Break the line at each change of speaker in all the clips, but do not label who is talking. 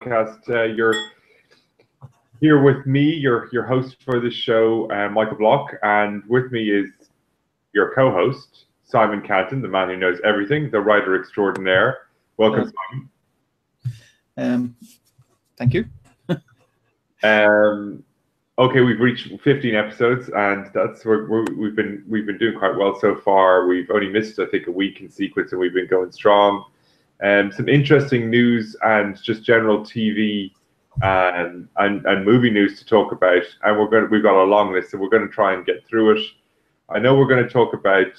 podcast. You're here with me, your host for this show, Michael Block, and with me is your co-host, Simon Canton, the man who knows everything, the writer extraordinaire. Welcome,
Simon. Thank you.
Okay, we've reached 15 episodes, and that's where we've been doing quite well so far. We've only missed, I think, a week in sequence, and we've been going strong. Some interesting news and just general TV and movie news to talk about, and we've got a long list, so we're going to try and get through it. I know we're going to talk about.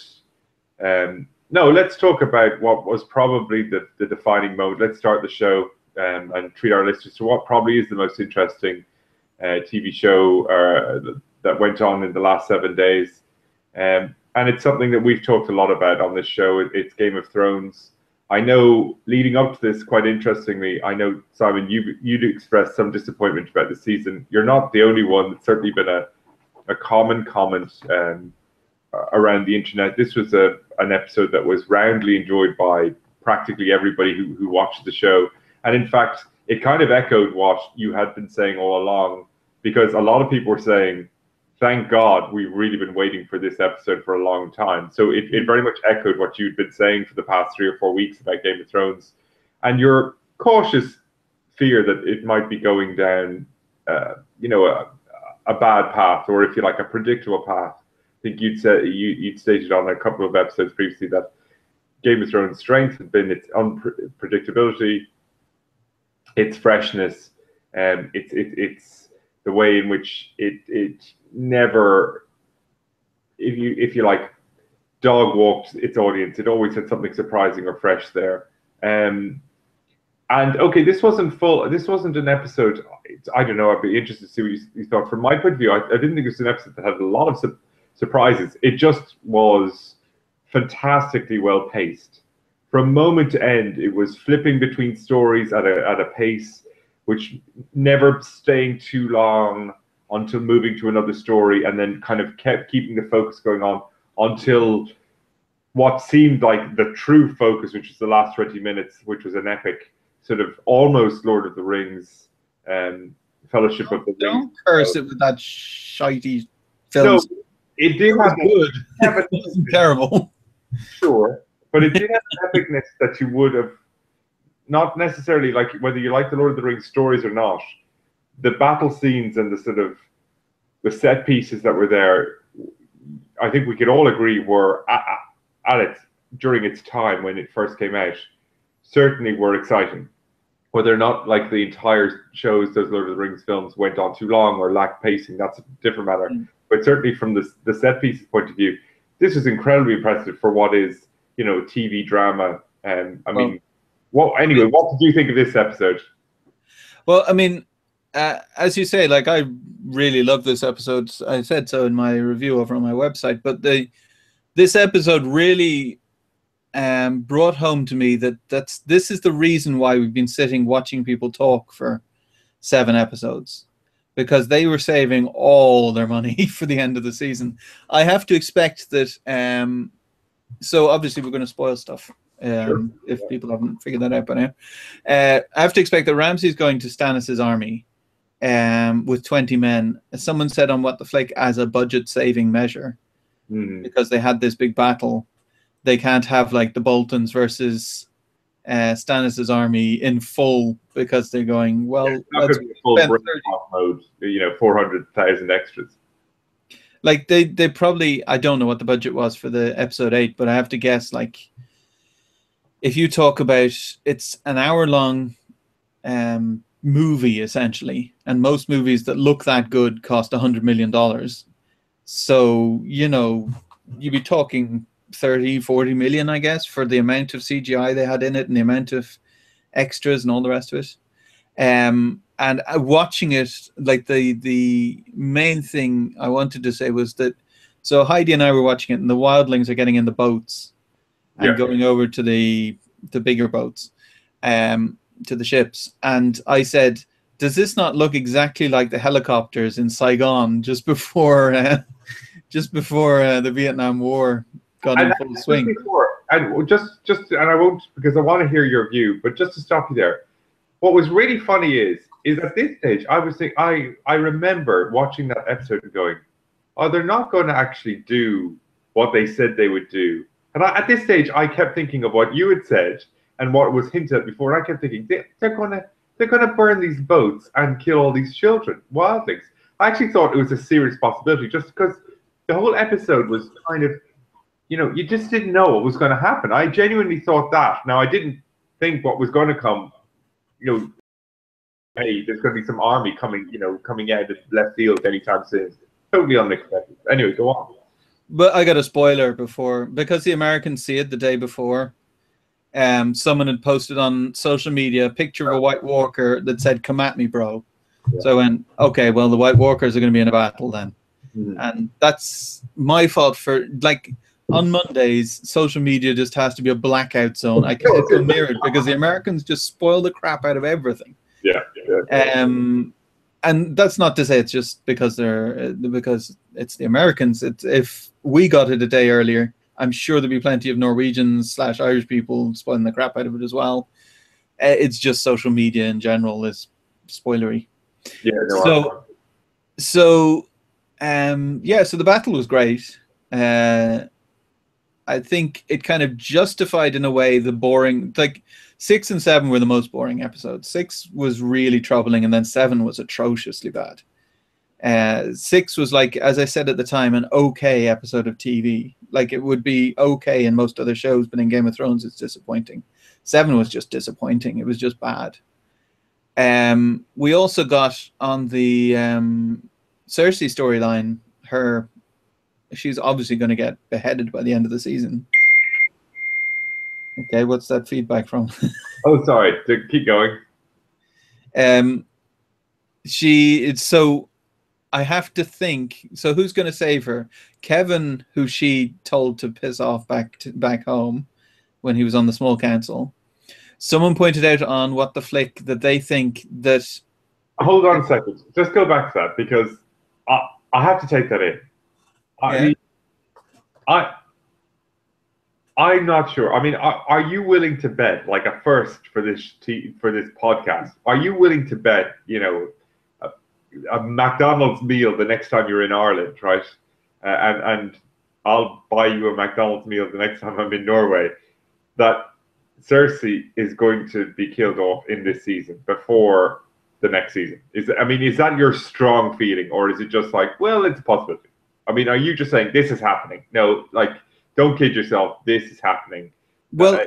No, let's talk about what was probably the defining moment. Let's start the show and treat our listeners to what probably is the most interesting TV show that went on in the last 7 days, and it's something that we've talked a lot about on this show. It's Game of Thrones. I know, leading up to this, quite interestingly, I know, Simon, you'd expressed some disappointment about the season. You're not the only one. It's certainly been a common comment around the internet. This was an episode that was roundly enjoyed by practically everybody who watched the show, and in fact, it kind of echoed what you had been saying all along, because a lot of people were saying, thank God, we've really been waiting for this episode for a long time. So it very much echoed what you'd been saying for the past 3 or 4 weeks about Game of Thrones, and your cautious fear that it might be going down, a bad path, or if you like, a predictable path. I think you'd stated on a couple of episodes previously that Game of Thrones' strength had been its unpredictability, its freshness, and it's the way in which it never, if you like, dog walked its audience. It always had something surprising or fresh there. And okay, this wasn't an episode. I don't know. I'd be interested to see what you thought. From my point of view, I didn't think it was an episode that had a lot of surprises. It just was fantastically well paced. From moment to end, it was flipping between stories at a pace which never staying too long until moving to another story, and then kind of kept keeping the focus going on until what seemed like the true focus, which was the last 20 minutes, which was an epic sort of almost Lord of the Rings, Fellowship of the Ring.
Don't curse it with that shitey film.
No, it did have
good. It wasn't terrible.
Sure. But it did have an epicness that you would have, not necessarily, like, whether you like the Lord of the Rings stories or not, the battle scenes and the sort of the set pieces that were there, I think we could all agree were at it during its time when it first came out, certainly were exciting. Whether or not, like, the entire shows, those Lord of the Rings films, went on too long or lacked pacing, that's a different matter. But certainly from the set pieces point of view, this was incredibly impressive for what is, TV drama. Mean, anyway, what did you think of this episode?
Well, I mean, as you say, like, I really love this episode. I said so in my review over on my website, but this episode really brought home to me that this is the reason why we've been sitting watching people talk for 7 episodes, because they were saving all their money for the end of the season. I have to expect that. So obviously we're going to spoil stuff if people haven't figured that out by now. I have to expect that Ramsay's going to Stannis' army with 20 men. Someone said on What the Flick, as a budget-saving measure, because they had this big battle. They can't have, like, the Boltons versus Stannis' army in full, because they're going, well, let's
full mode, 400,000 extras.
Like, they probably, I don't know what the budget was for the episode 8, but I have to guess, like, if you talk about, it's an hour-long movie, essentially, and most movies that look that good cost $100 million. So, you'd be talking 30, 40 million, I guess, for the amount of CGI they had in it and the amount of extras and all the rest of it. And watching it, like, the main thing I wanted to say was that, so Heidi and I were watching it, and the wildlings are getting in the boats and going over to the bigger boats, to the ships. And I said, does this not look exactly like the helicopters in Saigon just before the Vietnam War got in full swing?
And I won't, because I want to hear your view, but just to stop you there, what was really funny is at this stage I was thinking I remember watching that episode and going, oh, they're not going to actually do what they said they would do. And at this stage, I kept thinking of what you had said and what was hinted at before. And I kept thinking they're gonna burn these boats and kill all these children, wildlings. I actually thought it was a serious possibility, just because the whole episode was kind of, you just didn't know what was going to happen. I genuinely thought that. Now, I didn't think what was going to come. Hey, there's going to be some army coming out of left field anytime soon. Totally unexpected. Anyway, go on.
But I got a spoiler because the Americans see it the day before. Someone had posted on social media a picture of a White Walker that said, "Come at me, bro." Yeah. So I went, okay, well, the White Walkers are going to be in a battle then. Mm-hmm. And that's my fault for, like, on Mondays, social media just has to be a blackout zone. I can't go near it because the Americans just spoil the crap out of everything.
Yeah.
And that's not to say it's just because it's the Americans. If we got it a day earlier, I'm sure there'd be plenty of Norwegians/Irish people spoiling the crap out of it as well. It's just social media in general is spoilery.
Yeah.
No, so the battle was great. I think it kind of justified in a way the boring, like 6 and 7 were the most boring episodes. 6 was really troubling, and then 7 was atrociously bad. 6 was, like, as I said at the time, an okay episode of TV. Like, it would be okay in most other shows, but in Game of Thrones, it's disappointing. 7 was just disappointing. It was just bad. We also got on the Cersei storyline, she's obviously going to get beheaded by the end of the season. Okay, what's that feedback from?
Oh, sorry. Keep going.
So I have to think. So who's going to save her? Kevin, who she told to piss off back home when he was on the small council. Someone pointed out on What the Flick that they think that.
Hold on a second. Just go back to that, because I have to take that in. I'm not sure. I mean, are you willing to bet, like, a first for this podcast? Are you willing to bet, a McDonald's meal the next time you're in Ireland, right? And I'll buy you a McDonald's meal the next time I'm in Norway, that Cersei is going to be killed off in this season before the next season? Is that your strong feeling, or is it just like, well, it's a possibility? I mean, are you just saying this is happening? No, like, don't kid yourself. This is happening.
Well,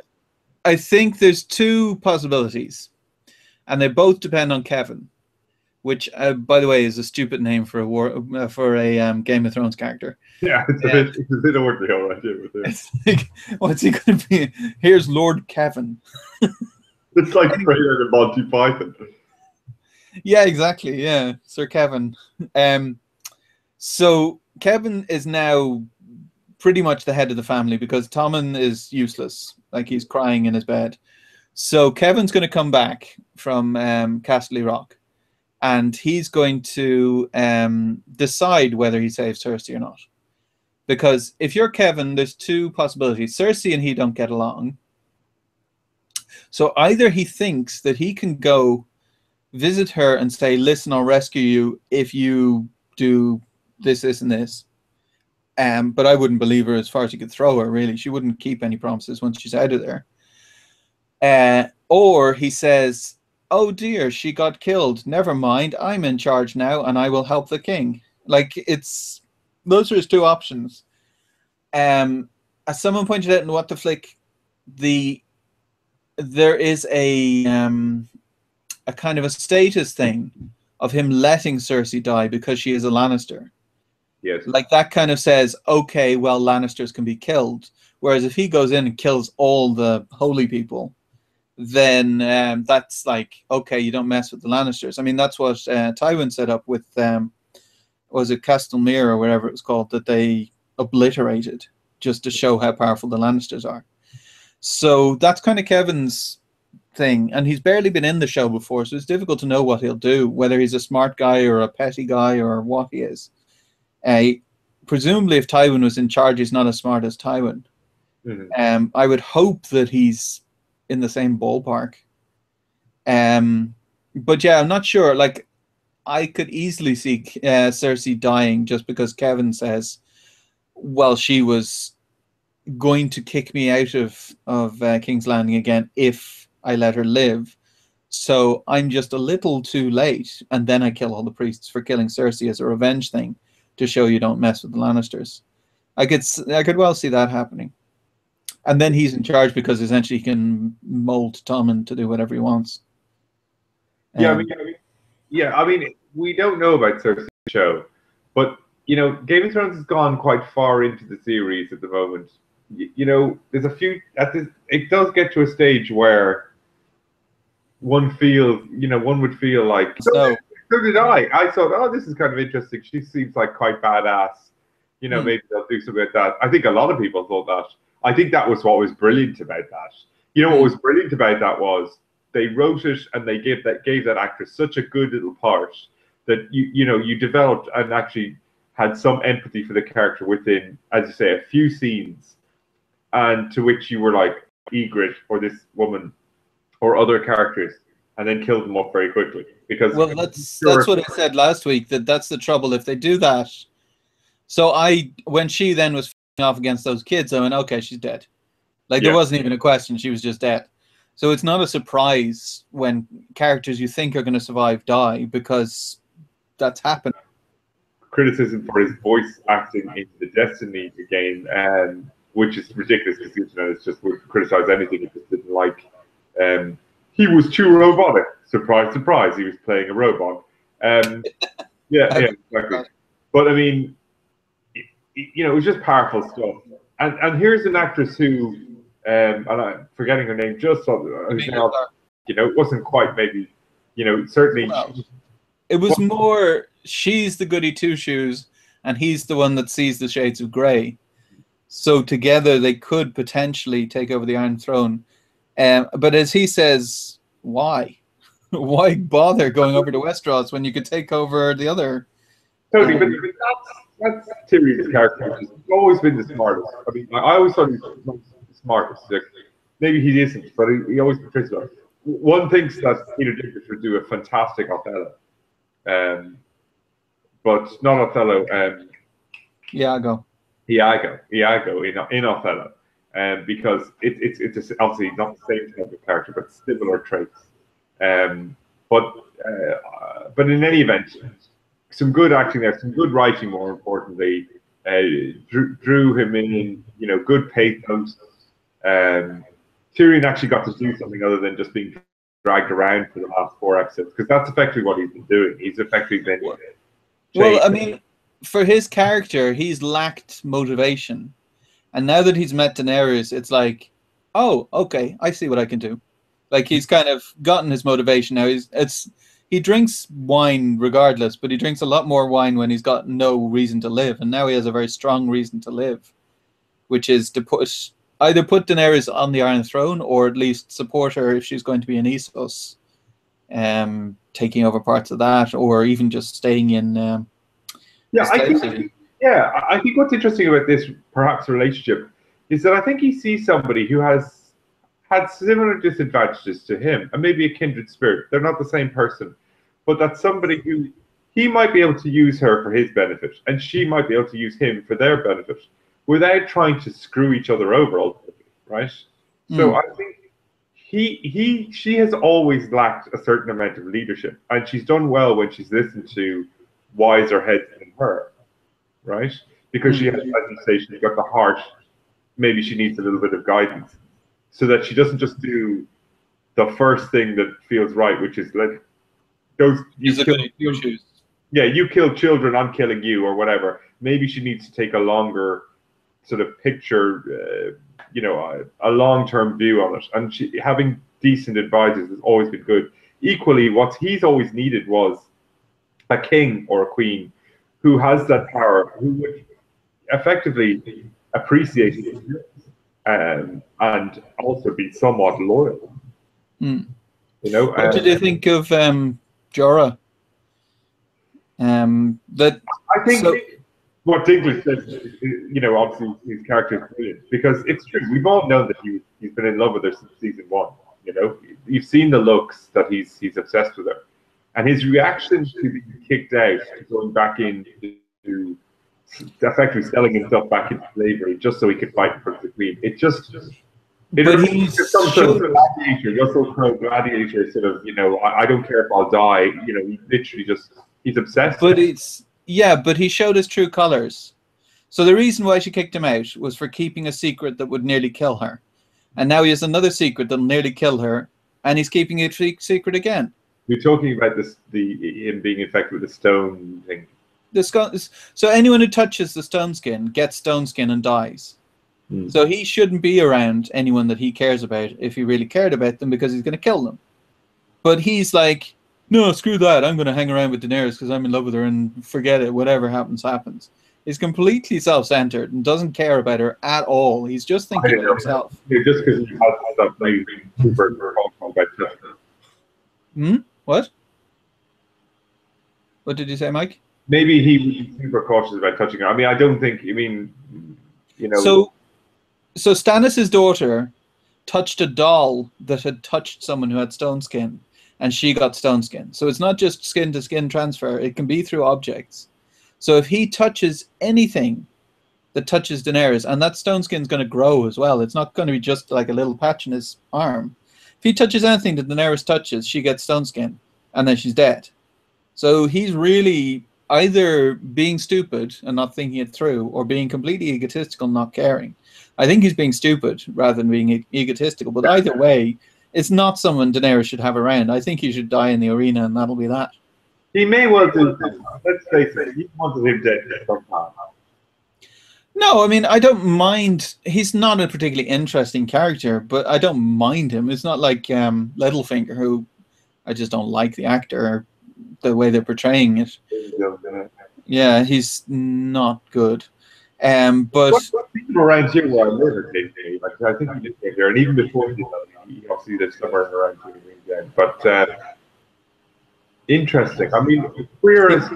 I think there's 2 possibilities, and they both depend on Kevin, which, by the way, is a stupid name for a Game of Thrones character.
Yeah, it's a bit ordinary, right?
It's like, what's he going to be? Here's Lord Kevin.
It's like straight out of Monty Python.
Yeah, exactly. Yeah, Sir Kevin. So Kevin is now pretty much the head of the family because Tommen is useless. Like, he's crying in his bed. So Kevin's going to come back from Castle Rock, and he's going to decide whether he saves Cersei or not. Because if you're Kevin, there's 2 possibilities. Cersei and he don't get along. So either he thinks that he can go visit her and say, listen, I'll rescue you if you do this, this, and this. But I wouldn't believe her as far as you could throw her, really. She wouldn't keep any promises once she's out of there. Or he says, oh dear, she got killed. Never mind, I'm in charge now and I will help the king. Like, those are his 2 options. As someone pointed out in What the Flick, there is a kind of a status thing of him letting Cersei die because she is a Lannister.
Yes.
Like, that kind of says, okay, well, Lannisters can be killed. Whereas if he goes in and kills all the holy people, then that's like, okay, you don't mess with the Lannisters. I mean, that's what Tywin set up with, was it Castelmere or whatever it was called, that they obliterated just to show how powerful the Lannisters are. So that's kind of Kevin's thing. And he's barely been in the show before, so it's difficult to know what he'll do, whether he's a smart guy or a petty guy or what he is. Presumably, if Tywin was in charge, he's not as smart as Tywin. Mm-hmm. I would hope that he's in the same ballpark. And But yeah, I'm not sure. Like, I could easily see Cersei dying just because Kevin says, well, she was going to kick me out of King's Landing again if I let her live. So I'm just a little too late, and then I kill all the priests for killing Cersei as a revenge thing to show you don't mess with the Lannisters. I could well see that happening, and then he's in charge because essentially he can mold Tommen to do whatever he wants.
Yeah, I mean, we don't know about Cersei's show, but Game of Thrones has gone quite far into the series at the moment. There's a few it does get to a stage where one feels, one would feel like,
So
so did I. I thought, oh, this is kind of interesting. She seems like quite badass. Maybe they'll do something like that. I think a lot of people thought that. I think that was what was brilliant about that. What was brilliant about that was they wrote it and they gave that actress such a good little part that you developed and actually had some empathy for the character within, as you say, a few scenes, and to which you were like Ygritte or this woman or other characters, and then killed them off very quickly. Because
that's what I said last week, that's the trouble if they do that. So when she then was off against those kids, I went, okay, she's dead. Like, there wasn't even a question, she was just dead. So it's not a surprise when characters you think are going to survive die, because that's happened.
Criticism for his voice acting in the Destiny game, which is ridiculous because it's just would criticize anything he just didn't like. He was too robotic. Surprise, surprise, he was playing a robot. Yeah, exactly. But I mean, it was just powerful stuff. And here's an actress who, and I'm forgetting her name, just who's now, it wasn't quite maybe, certainly.
Well, it was more, she's the goody two shoes, and he's the one that sees the shades of grey. So together they could potentially take over the Iron Throne. But as he says, why? Why bother going over to Westeros when you could take over the other?
Totally, but that's Tyrion's character. He's always been the smartest. I mean, I always thought he was the smartest. Like, maybe he isn't, but he always portrays it. One thinks that Peter Dinklage would do a fantastic Othello, but not Othello.
Iago
in Othello, because it's obviously not the same type of character, but similar traits. But in any event, some good acting there, some good writing. More importantly, drew him in. Good pathos. Tyrion actually got to do something other than just being dragged around for the last 4 episodes, because that's effectively what he's been doing. He's effectively been.
Well, I mean, for his character, he's lacked motivation, and now that he's met Daenerys, it's like, oh, okay, I see what I can do. Like, he's kind of gotten his motivation now. He drinks wine regardless, but he drinks a lot more wine when he's got no reason to live, and now he has a very strong reason to live, which is to either put Daenerys on the Iron Throne, or at least support her if she's going to be in Essos, taking over parts of that, or even just staying in.
I think what's interesting about this perhaps relationship is that I think he sees somebody who has had similar disadvantages to him, and maybe a kindred spirit. They're not the same person, but that's somebody who he might be able to use her for his benefit, and she might be able to use him for their benefit, without trying to screw each other over ultimately, right? So I think she has always lacked a certain amount of leadership, and she's done well when she's listened to wiser heads than her, right? Because she has, as you say, she's got the heart. Maybe she needs a little bit of guidance, so that she doesn't just do the first thing that feels right, which is like you kill children, I'm killing you, or whatever. Maybe she needs to take a longer sort of picture, a long-term view on it. And having decent advisors has always been good. Equally, what he's always needed was a king or a queen who has that power, who would effectively appreciate it, and also be somewhat loyal.
What did you think of Jorah?
I think what Dinklage said, obviously his character is brilliant, because it's true. We've all known that he's been in love with her since season 1. You know, you've seen the looks that he's obsessed with her, and his reaction to being kicked out, going back into effectively selling himself back into slavery just so he could fight for the queen. It
But
reminds me of some sort of gladiator, Russell Crowe gladiator, sort of, you know, I don't care if I'll die. You know, he literally he's obsessed.
But but he showed his true colors. So the reason why she kicked him out was for keeping a secret that would nearly kill her. And now he has another secret that'll nearly kill her, and he's keeping it secret again.
You're talking about him being infected with the stone thing.
So anyone who touches the stone skin gets stone skin and dies. So he shouldn't be around anyone that he cares about if he really cared about them, because he's going to kill them. But he's like, no, screw that. I'm going to hang around with Daenerys because I'm in love with her, and forget it. Whatever happens, happens. He's completely self-centered and doesn't care about her at all. He's just thinking of himself.
Just because he has that maybe super
What? What did you say, Mike?
Maybe he was super cautious about touching her. I mean, I don't think. I mean, you know.
So Stannis' daughter touched a doll that had touched someone who had stone skin, and she got stone skin. So it's not just skin to skin transfer. It can be through objects. So if he touches anything that touches Daenerys, and that stone skin is going to grow as well. It's not going to be just like a little patch in his arm. If he touches anything that Daenerys touches, she gets stone skin, and then she's dead. So he's really either being stupid and not thinking it through, or being completely egotistical, not caring. I think he's being stupid rather than being egotistical. But either way, it's not someone Daenerys should have around. I think he should die in the arena, and that'll be that.
He may well do. Let's face it, he wanted him dead sometime.
No, I mean, I don't mind. He's not a particularly interesting character, but I don't mind him. It's not like Littlefinger, who I just don't like the actor or the way they're portraying it. Yeah, he's not good. But
what people around here where I live, like I think he did get there, and even before he did that, he obviously lives somewhere around here. But interesting. I mean, Queer as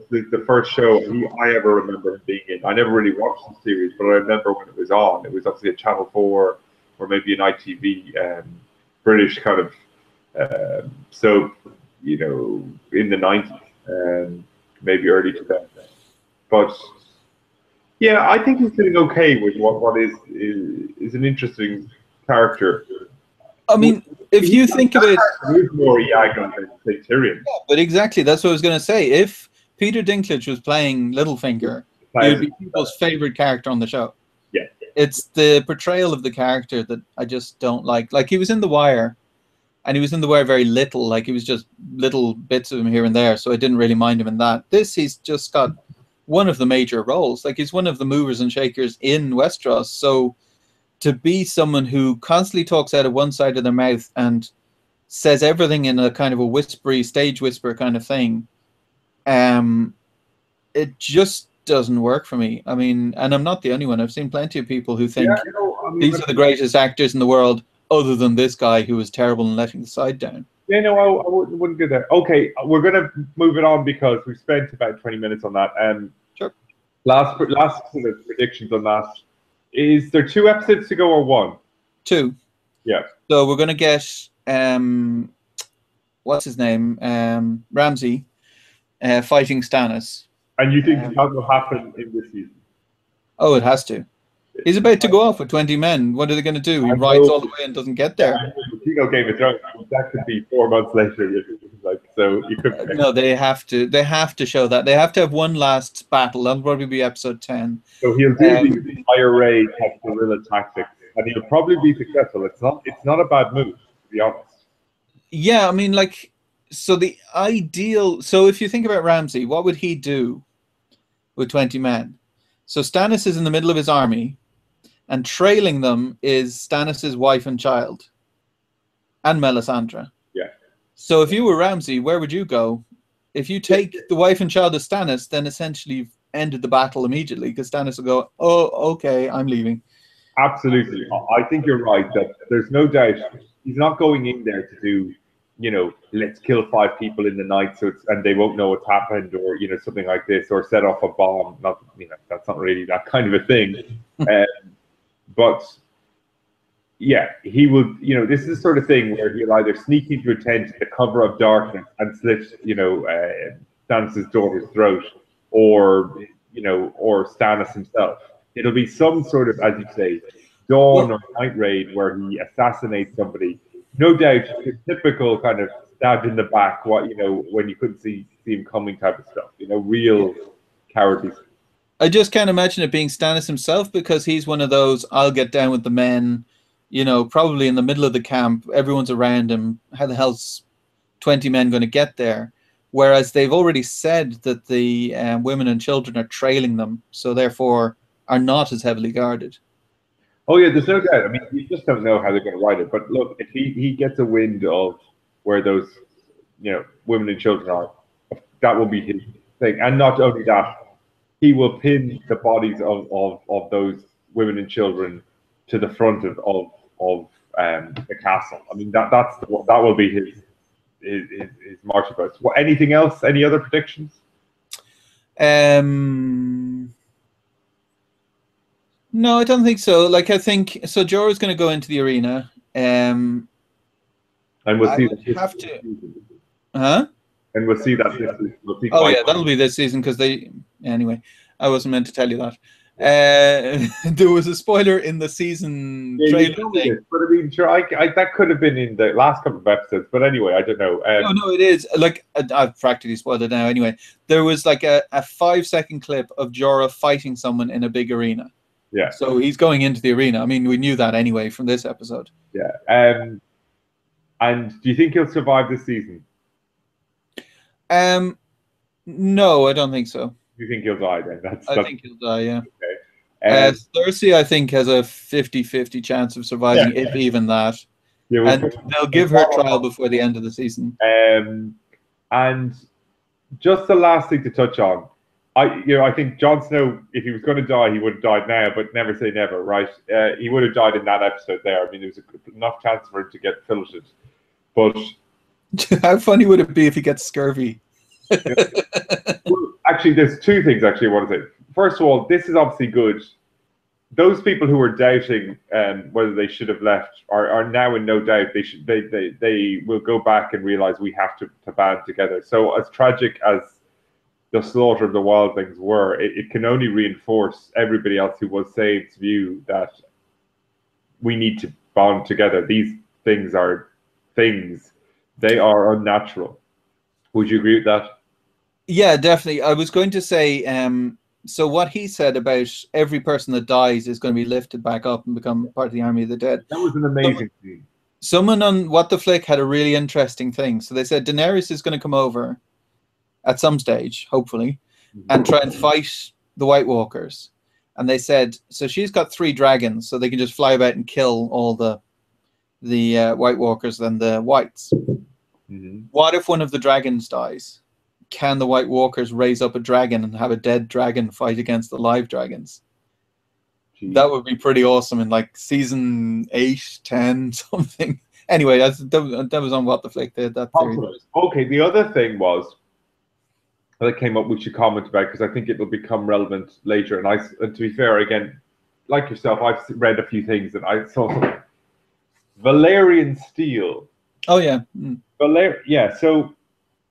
the first show I ever remember him being in. I never really watched the series, but I remember when it was on. It was obviously a Channel 4 or maybe an ITV British kind of soap, you know, in the 90s, maybe early 2000s. But yeah, I think he's doing okay with what is an interesting character.
I mean, if you think of it,
more Iago than Tyrion.
Yeah, but exactly, that's what I was going to say. If Peter Dinklage was playing Littlefinger, he would be people's favorite character on the show.
Yeah,
it's the portrayal of the character that I just don't like. Like, he was in The Wire, and he was in The Wire very little. Like, he was just little bits of him here and there, so I didn't really mind him in that. This, he's just got one of the major roles. Like, he's one of the movers and shakers in Westeros. So to be someone who constantly talks out of one side of their mouth and says everything in a kind of a whispery, stage whisper kind of thing, it just doesn't work for me. I mean, and I'm not the only one. I've seen plenty of people who think these are the greatest actors in the world, other than this guy who was terrible and letting the side down.
Yeah, no, I wouldn't go there. Okay, we're going to move it on because we've spent about 20 minutes on that.
Sure.
Last sort of predictions on that. Is there 2 episodes to go or 1? 2. Yeah.
So we're going to get, what's his name? Ramsay fighting Stannis.
And you think that will happen in this season?
Oh, it has to. He's about to go off with 20 men. What are they going to do? He rides all the way and doesn't get there.
You know, Game of Thrones, that could be 4 months later. Like, so you could.
No, they have to. They have to show that. They have to have one last battle. That'll probably be episode 10.
So he'll do the IRA type guerrilla tactics, and he'll probably be successful. It's not a bad move, to be honest.
Yeah, I mean, like, so the ideal. So if you think about Ramsay, what would he do with 20 men? So Stannis is in the middle of his army, and trailing them is Stannis' wife and child, and Melisandre.
Yeah.
So if you were Ramsay, where would you go? If you take the wife and child of Stannis, then essentially you've ended the battle immediately, because Stannis will go, oh, okay, I'm leaving.
Absolutely. I think you're right that there's no doubt he's not going in there to do, you know, let's kill 5 people in the night and they won't know what's happened, or, you know, something like this, or set off a bomb. Not, you know, that's not really that kind of a thing. But yeah, he will. This is the sort of thing where he'll either sneak into a tent in the cover of darkness and slit, Stannis' daughter's throat, or or Stannis himself. It'll be some sort of, as you say, dawn
Well,
or night raid where he assassinates somebody. No doubt, the typical kind of stabbed in the back, when you couldn't see him coming type of stuff.
yeah.
Real cowardly.
I just can't imagine it being Stannis himself, because he's one of those, I'll get down with the men, probably in the middle of the camp, everyone's around him. How the hell's 20 men going to get there? Whereas they've already said that the women and children are trailing them, so therefore are not as heavily guarded.
Oh yeah, there's no doubt. I mean, you just don't know how they're going to write it. But look, if he gets a wind of where those women and children are, that will be his thing. And not only that, he will pin the bodies of those women and children to the front of the castle. I mean, that will be his marching post. Anything else? Any other predictions?
No, I don't think so. Like, I think so. Jorah's going to go into the arena.
And we'll
I
see
would
that
have to, huh?
and we'll see that this season. We'll see
Oh yeah, that'll be this season, because anyway. I wasn't meant to tell you that. There was a spoiler in the season trailer thing.
but I mean, sure, that could have been in the last couple of episodes. But anyway, I don't know.
No, it is. Like, I've practically spoiled it now. Anyway, there was like a 5-second clip of Jorah fighting someone in a big arena.
Yeah.
So he's going into the arena. I mean, we knew that anyway from this episode.
Yeah. And do you think he'll survive this season?
No, I don't think so.
You think he'll die then?
I think he'll die, yeah.
Okay.
Cersei, I think, has a 50-50 chance of surviving, if even that.
Yeah,
and they'll give her trial before the end of the season.
And just the last thing to touch on, I think Jon Snow, if he was going to die, he would have died now, but never say never, right? He would have died in that episode there. I mean, there was enough chance for him to get filleted. But
how funny would it be if he gets scurvy?
Well, actually, there's two things I want to say. First of all, this is obviously good. Those people who were doubting whether they should have left are now in no doubt. They will go back and realize we have to band together. So as tragic as the slaughter of the wildlings were, it can only reinforce everybody else who was saved's view that we need to bond together. These things are things. They are unnatural. Would you agree with that?
Yeah, definitely. I was going to say, so what he said about every person that dies is going to be lifted back up and become part of the army of the dead.
That was an amazing scene.
Someone on What the Flick had a really interesting thing. So they said Daenerys is going to come over at some stage, hopefully, and try and fight the White Walkers. And they said, so she's got 3 dragons, so they can just fly about and kill all the White Walkers and the Whites. What if one of the dragons dies? Can the White Walkers raise up a dragon and have a dead dragon fight against the live dragons? Jeez. That would be pretty awesome in like season 8, 10, something. Anyway, that was on What the Flick. They had that theory.
Okay, the other thing was that came up we should comment about, because I think it will become relevant later. And to be fair, again, like yourself, I've read a few things and I saw something. Valyrian steel.
Oh yeah.
Yeah, so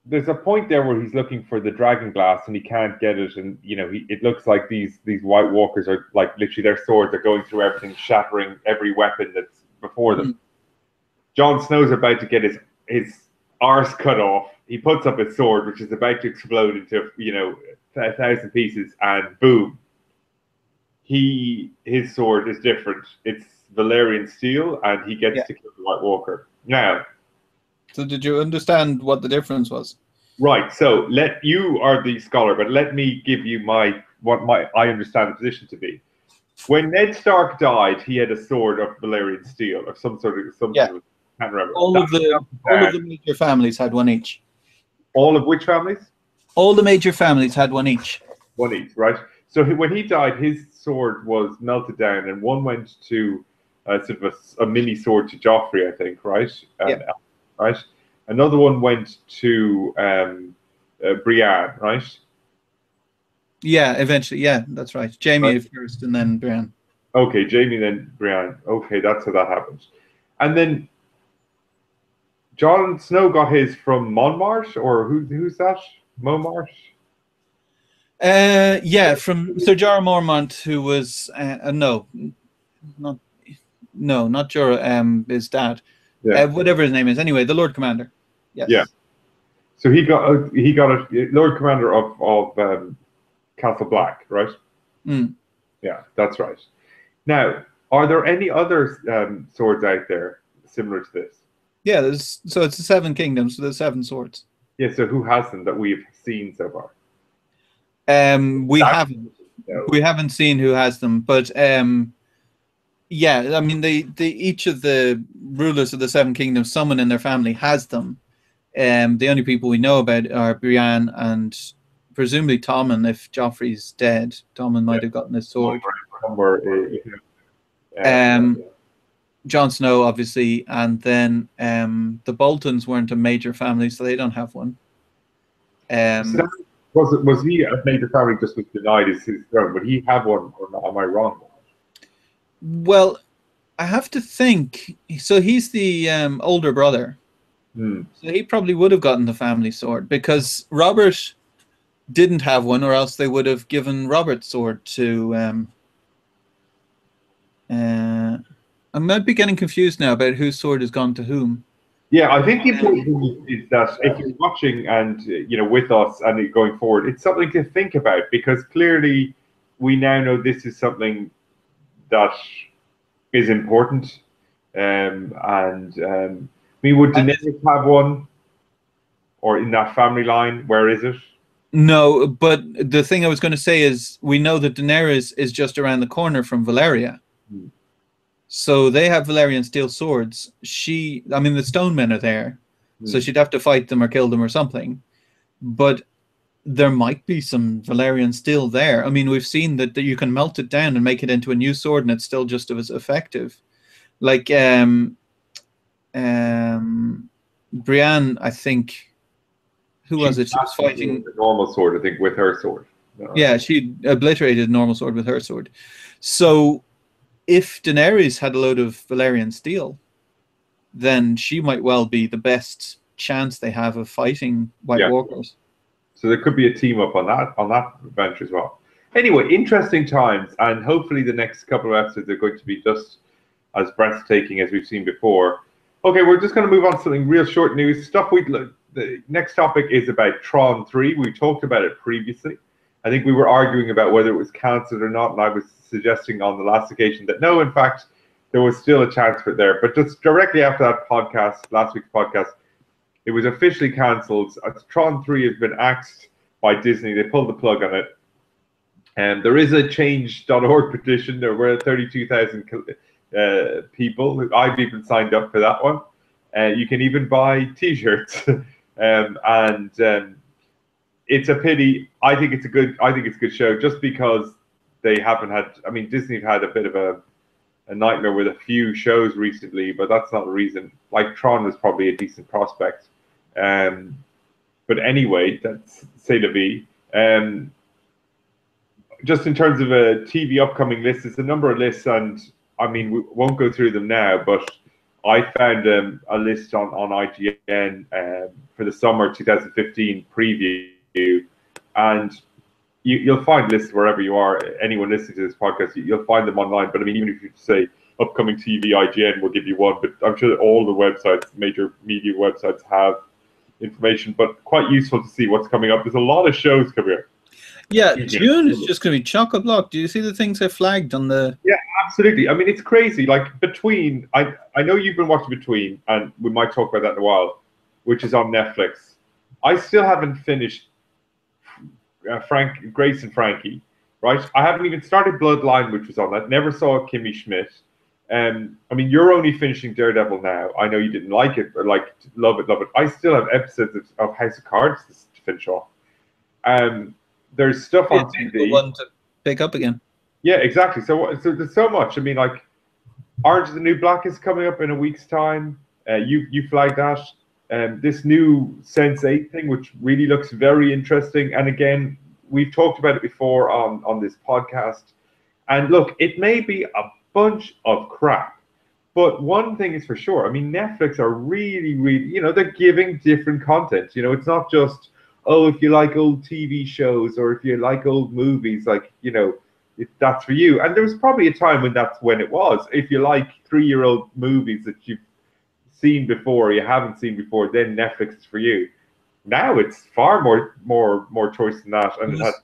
there's a point there where he's looking for the dragon glass and he can't get it, and it looks like these White Walkers are like literally their swords are going through everything, shattering every weapon that's before them. Jon Snow's about to get his arse cut off. He puts up his sword, which is about to explode into 1,000 pieces, and boom, his sword is different. It's Valyrian steel, and he gets to kill the White Walker. Now,
so did you understand what the difference was?
Right. So you are the scholar, but let me give you I understand the position to be. When Ned Stark died, he had a sword of Valyrian steel or some sort of I can't remember.
All of the major families had one each.
All of which families?
All the major families had one each.
One each, right? So when he died, his sword was melted down, and one went to sort of a mini sword to Joffrey, I think, right? Right. Another one went to Brienne, right?
Yeah, eventually. Yeah, that's right. Jaime first, and then Brienne.
Okay, Jamie, then Brienne. Okay, that's how that happened. And then Jon Snow got his from Monmarch, or who's that? Momarch?
Yeah, from Sir Jorah Mormont, who was no, not no, not Jorah. His dad,
Yeah,
whatever his name is. Anyway, the Lord Commander.
yeah.
Yes.
So he got a Lord Commander of Castle Black, right?
Mm.
Yeah, that's right. Now, are there any other swords out there similar to this?
Yeah. So it's the Seven Kingdoms, so the seven swords.
Yeah. So who has them that we've seen so far?
We
That
haven't
no.
we haven't seen who has them, but yeah, I mean, each of the rulers of the Seven Kingdoms, someone in their family has them. The only people we know about are Brienne and presumably Tommen. If Joffrey's dead, Tommen
Yeah.
might have gotten his sword.
Somewhere,
Um, Jon Snow, obviously, and then the Boltons weren't a major family, so they don't have one.
so that, was he a major family just was denied his throne? Would he have one or not? Am I wrong?
Well, I have to think. So he's the older brother.
Hmm.
So he probably would have gotten the family sword because Robert didn't have one, or else they would have given Robert's sword to. I might be getting confused now about whose sword has gone to whom.
Yeah, I think the important thing is that if you're watching and with us and going forward, it's something to think about because clearly we now know this is something that is important. I mean, would Daenerys have one, or in that family line? Where is it?
No, but the thing I was going to say is we know that Daenerys is just around the corner from Valeria.
Hmm.
So they have Valerian steel swords. I mean, the stone men are there. So she'd have to fight them or kill them or something. But there might be some Valerian steel there. I mean, we've seen that you can melt it down and make it into a new sword and it's still just as effective. Like Brienne, I think, who
She
was it? She was fighting.
the normal sword, I think, with her sword.
Yeah, she obliterated normal sword with her sword. So if Daenerys had a load of Valerian steel, then she might well be the best chance they have of fighting White
Yeah.
Walkers.
So there could be a team up on that venture as well. Anyway, interesting times, and hopefully the next couple of episodes are going to be just as breathtaking as we've seen before. Okay, we're just going to move on to something real short news stuff. The next topic is about Tron 3. We talked about it previously. I think we were arguing about whether it was cancelled or not, and I was suggesting on the last occasion that no, in fact, there was still a chance for it there. But just directly after that podcast, last week's podcast, it was officially cancelled. Tron 3 has been axed by Disney. They pulled the plug on it. And there is a change.org petition. There were 32,000 people. I've even signed up for that one. You can even buy T-shirts, and it's a pity. I think it's a good show just because they haven't had. I mean, Disney have had a bit of a nightmare with a few shows recently, but that's not a reason. Like Tron was probably a decent prospect. But anyway, that's say la vie. Just in terms of a TV upcoming list, it's a number of lists, and I mean, we won't go through them now, but I found a list on IGN for the summer 2015 preview, and you'll find lists wherever you are. Anyone listening to this podcast, you'll find them online. But I mean, even if you say upcoming TV, IGN will give you one, but I'm sure that all the websites, major media websites, have information. But quite useful to see what's coming up. There's a lot of shows coming up.
Yeah, June is just going to be chock-a-block. Do you see the things I flagged on the?
Yeah, absolutely. I mean, it's crazy. Like Between, I know you've been watching Between, and we might talk about that in a while, which is on Netflix. I still haven't finished Grace and Frankie, right? I haven't even started Bloodline, which was on that. Never saw Kimmy Schmidt. I mean, you're only finishing Daredevil now. I know you didn't like it, or love it. I still have episodes of House of Cards to finish off. There's stuff on TV.
One to pick up again.
Yeah, exactly. So there's so much. I mean, like Orange is the New Black is coming up in a week's time. You flagged that. This new Sense8 thing, which really looks very interesting. And again, we've talked about it before on this podcast. And look, it may be a bunch of crap, but one thing is for sure. I mean, Netflix are really, really, they're giving different content. It's not just, oh, if you like old TV shows or if you like old movies, like, if that's for you. And there was probably a time when that's when it was. If you like 3-year-old movies that you've seen before, you haven't seen before, then Netflix is for you. Now it's far more choice than that, and it has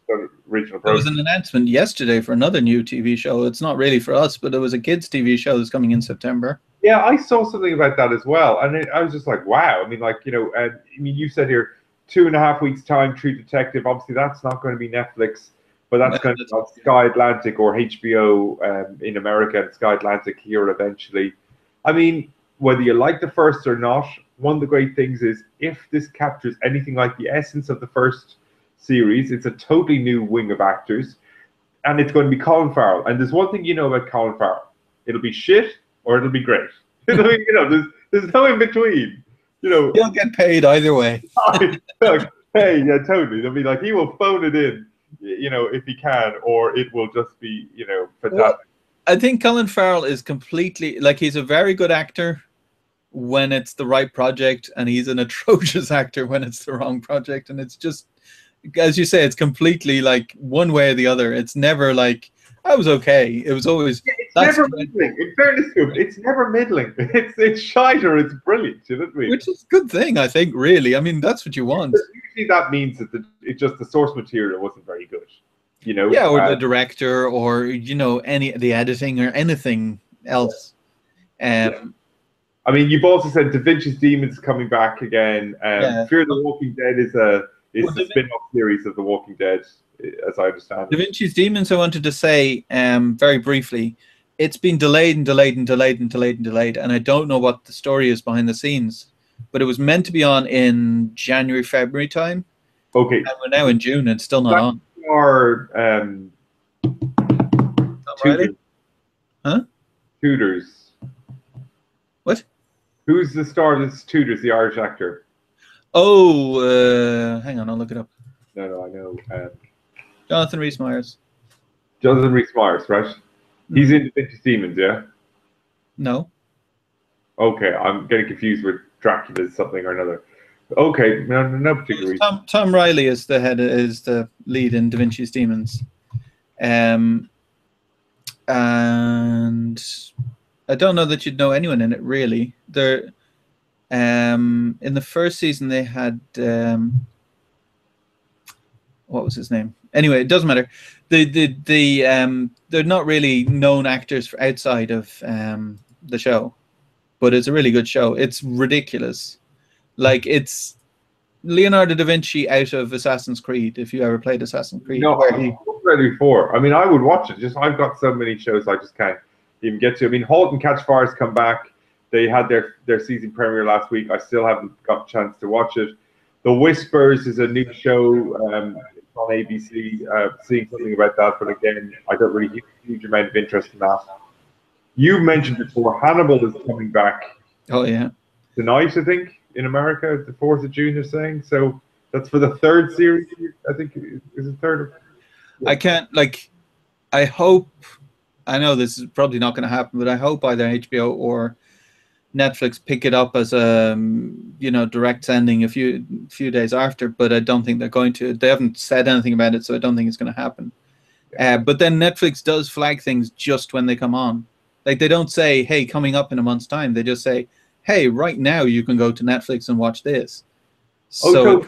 original.
There was an announcement yesterday for another new TV show. It's not really for us, but it was a kids' TV show that's coming in September.
Yeah, I saw something about that as well, and I was just like, wow. I mean, like, you said here, 2.5 weeks time, True Detective. Obviously, that's not going to be Netflix, but that's going to be on Sky Atlantic or HBO in America, and Sky Atlantic here eventually. I mean, whether you like the first or not, one of the great things is if this captures anything like the essence of the first series, it's a totally new wing of actors, and it's going to be Colin Farrell. And there's one thing about Colin Farrell: it'll be shit or it'll be great. There's no in between.
He'll get paid either way.
Hey, yeah, totally. They'll be like, he will phone it in, if he can, or it will just be, fantastic. Well,
I think Colin Farrell is completely, like, he's a very good actor when it's the right project, and he's an atrocious actor when it's the wrong project. And it's just, as you say, it's completely like one way or the other. It's never like, I was okay. It was always,
it's never middling. In fairness to him, it's never middling. It's shite or it's brilliant. You know what I mean?
Which is a good thing, I think, really. I mean, that's what you want.
Usually that means that the source material wasn't very good.
Yeah, or the director, or the editing or anything else.
Yeah. I mean, you've also said Da Vinci's Demons coming back again. Fear the Walking Dead is a spin-off series of The Walking Dead, as I understand it.
Da Vinci's Demons, I wanted to say very briefly, it's been delayed and delayed and delayed and delayed and delayed, and I don't know what the story is behind the scenes, but it was meant to be on in January, February time.
Okay.
And we're now in June and it's still not on.
Or Tudors.
Huh?
Tudors.
What?
Who's the star of this Tudors, the Irish actor?
Oh, hang on, I'll look it up.
No, I know.
Jonathan Rhys-Meyers.
Jonathan Rhys-Meyers, right? He's in Da Vinci's Demons, yeah?
No.
Okay, I'm getting confused with Dracula something or another. Okay, no particular reason.
Tom Riley is the lead in Da Vinci's Demons. And I don't know that you'd know anyone in it, really. In the first season they had what was his name? Anyway, it doesn't matter. They're not really known actors for outside of the show, but it's a really good show. It's ridiculous. Like, it's Leonardo da Vinci out of Assassin's Creed, if you ever played Assassin's Creed.
No, I've played it before. I mean, I would watch it. Just I've got so many shows I just can't even get to. I mean, *Halt and Catch Fire's come back. They had their season premiere last week. I still haven't got a chance to watch it. The Whispers is a new show. It's on ABC. Seeing something about that, but again, I don't really have a huge amount of interest in that. You mentioned before, Hannibal is coming back.
Oh, yeah.
Tonight, I think. In America, the 4th of June, they're saying. So that's for the 3rd series, I think. Is it 3rd?
I can't, I hope, I know this is probably not going to happen, but I hope either HBO or Netflix pick it up as a, direct sending a few days after, but I don't think they're going to. They haven't said anything about it, so I don't think it's going to happen. But then Netflix does flag things just when they come on. Like, they don't say, hey, coming up in a month's time. They just say, hey, right now you can go to Netflix and watch this. So it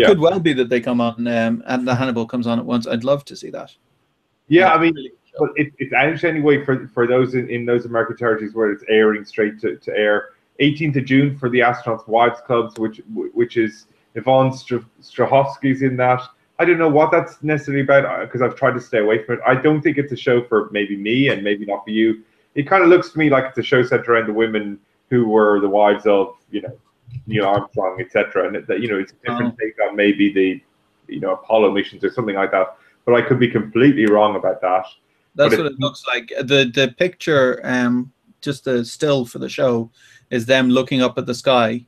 could well be that they come on and the Hannibal comes on at once. I'd love to see that.
Yeah, I mean, but it's out anyway for those in those American territories where it's airing straight to air. 18th of June for the Astronauts Wives Clubs, which is Yvonne Strahovski's in that. I don't know what that's necessarily about because I've tried to stay away from it. I don't think it's a show for maybe me and maybe not for you. It kind of looks to me like it's a show centered around the women who were the wives of, Neil Armstrong, etc. And that, it's a different take on maybe the, Apollo missions or something like that. But I could be completely wrong about that.
That's what it looks like. The picture, just the still for the show, is them looking up at the sky,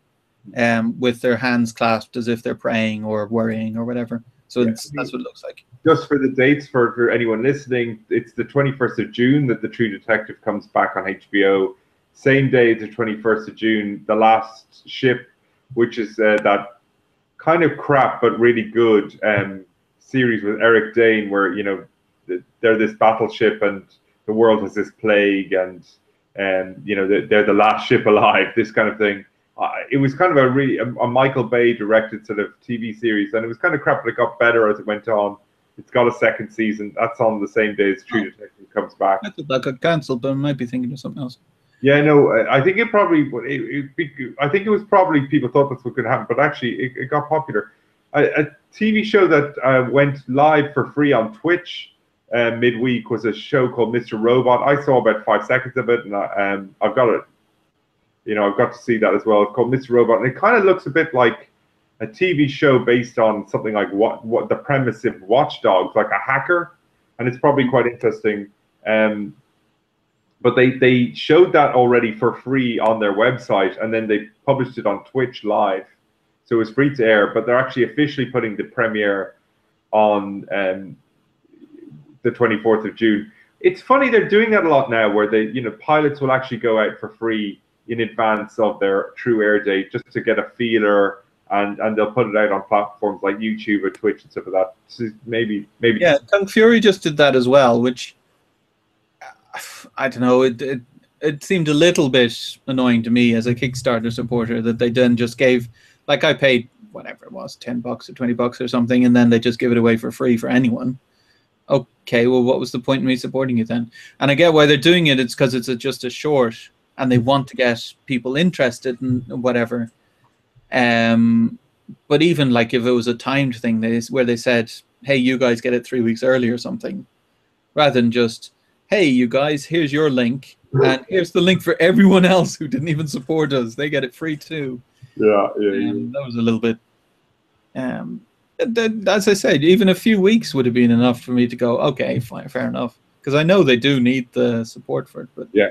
with their hands clasped as if they're praying or worrying or whatever. So that's what it looks like.
Just for the dates for anyone listening, it's the 21st of June that The True Detective comes back on HBO. Same day, the 21st of June, The Last Ship, which is that kind of crap but really good series with Eric Dane, where they're this battleship and the world has this plague, and they're the last ship alive, this kind of thing. It was kind of a Michael Bay directed sort of TV series, and it was kind of crap, but it got better as it went on. It's got a second season. That's on the same day as True Detective comes back.
I thought that got cancelled, but I might be thinking of something else.
Yeah, no, I think it probably. I think it was probably people thought that's what could happen, but actually it got popular. A TV show that went live for free on Twitch midweek was a show called Mr. Robot. I saw about 5 seconds of it, and I've got it. I've got to see that as well. It's called Mr. Robot, and it kind of looks a bit like a TV show based on something like what the premise of Watch Dogs, like a hacker, and it's probably quite interesting. But they showed that already for free on their website, and then they published it on Twitch live, so it was free to air. But they're actually officially putting the premiere on the 24th of June. It's funny, they're doing that a lot now, where pilots will actually go out for free in advance of their true air date, just to get a feeler, and they'll put it out on platforms like YouTube or Twitch and stuff like that. So maybe.
Yeah, Kung Fury just did that as well, which I don't know. It seemed a little bit annoying to me as a Kickstarter supporter that they then just gave, like, I paid whatever it was, $10 or $20 or something, and then they just give it away for free for anyone. Okay, well, what was the point in me supporting it then? And I get why they're doing it. It's because it's just a short, and they want to get people interested in whatever. But even like if it was a timed thing, where they said, "Hey, you guys get it 3 weeks early" or something, rather than just, "Hey, you guys, here's your link, and here's the link for everyone else who didn't even support us. They get it free too."
Yeah.
That was a little bit. As I said, even a few weeks would have been enough for me to go, okay, fine, fair enough, because I know they do need the support for it. But
yeah,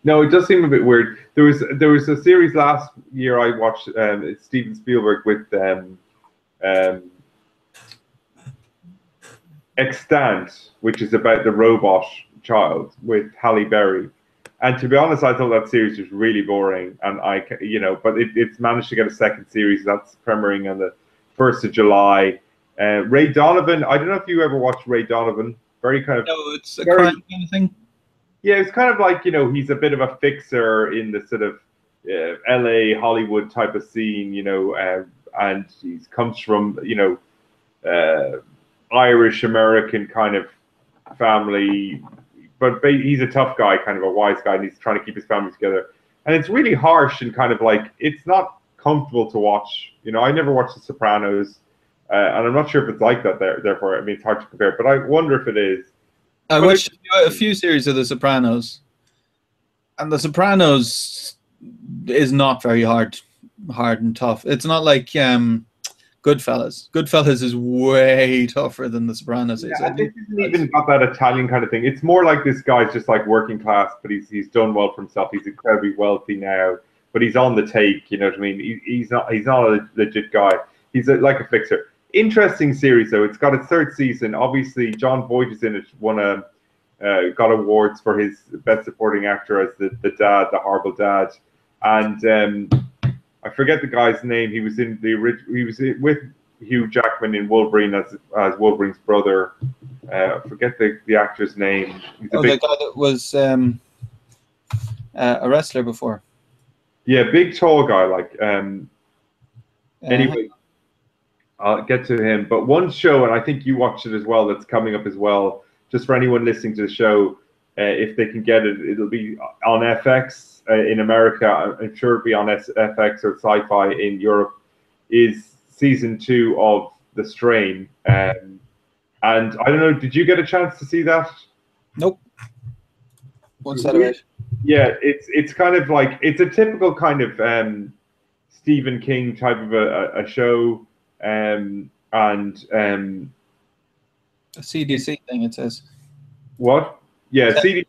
no, it does seem a bit weird. There was a series last year I watched, Steven Spielberg with Extant, which is about the robot child with Halle Berry. And to be honest, I thought that series was really boring. And but it's managed to get a second series that's premiering on the 1st of July. Ray Donovan, I don't know if you ever watched Ray Donovan. Very kind of.
No, it's a crime kind of thing.
Yeah, it's kind of like, he's a bit of a fixer in the sort of LA Hollywood type of scene, and he comes from, Irish American kind of family, but he's a tough guy, kind of a wise guy, and he's trying to keep his family together. And it's really harsh and kind of like, it's not comfortable to watch. I never watched The Sopranos, and I'm not sure if it's like that there. Therefore, I mean, it's hard to compare, but I wonder if it is.
I watched a few series of The Sopranos, and The Sopranos is not very hard and tough. It's not like Goodfellas. Goodfellas is way tougher than The Sopranos is.
Yeah, I think he's even got that Italian kind of thing. It's more like this guy's just like working class, but he's done well for himself. He's incredibly wealthy now, but he's on the take. You know what I mean? He's not a legit guy. He's like a fixer. Interesting series though. It's got its 3rd season. Obviously, John Voight is in it. Got awards for his best supporting actor as the dad, the horrible dad, and I forget the guy's name. He was in the original. He was with Hugh Jackman in Wolverine as Wolverine's brother. I forget the actor's name.
The guy that was a wrestler before.
Yeah, big tall guy. Anyway, I'll get to him. But one show, and I think you watched it as well, that's coming up as well, just for anyone listening to the show, if they can get it, it'll be on FX in America. I'm sure it'll be on FX or Sci-Fi in Europe, is season 2 of The Strain. And I don't know, did you get a chance to see that?
Nope. What's that about?
Yeah, it's kind of like, it's a typical kind of Stephen King type of a show, and
a CDC thing, it says.
What? Yeah, CDC.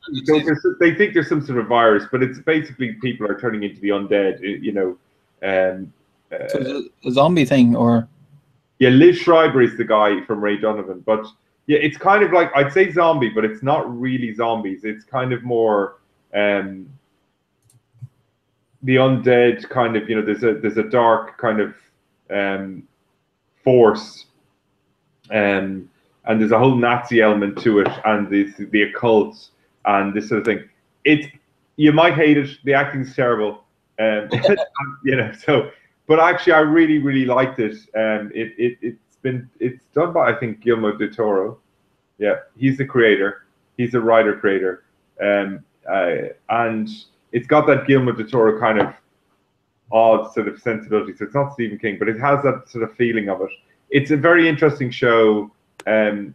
So they think there's some sort of virus, but it's basically people are turning into the undead.
So a zombie thing, or?
Yeah, Liz Schreiber is the guy from Ray Donovan, but yeah, it's kind of like I'd say zombie, but it's not really zombies. It's kind of more um, the undead kind of. There's a dark kind of um, force, and there's a whole Nazi element to it, and the occult and this sort of thing. It's you might hate it. The acting's terrible, So, but actually, I really really liked it. It's done by I think Guillermo del Toro. Yeah, he's the creator. He's a writer creator, and it's got that Guillermo del Toro kind of odd sort of sensibility. So it's not Stephen King, but it has that sort of feeling of it. It's a very interesting show. The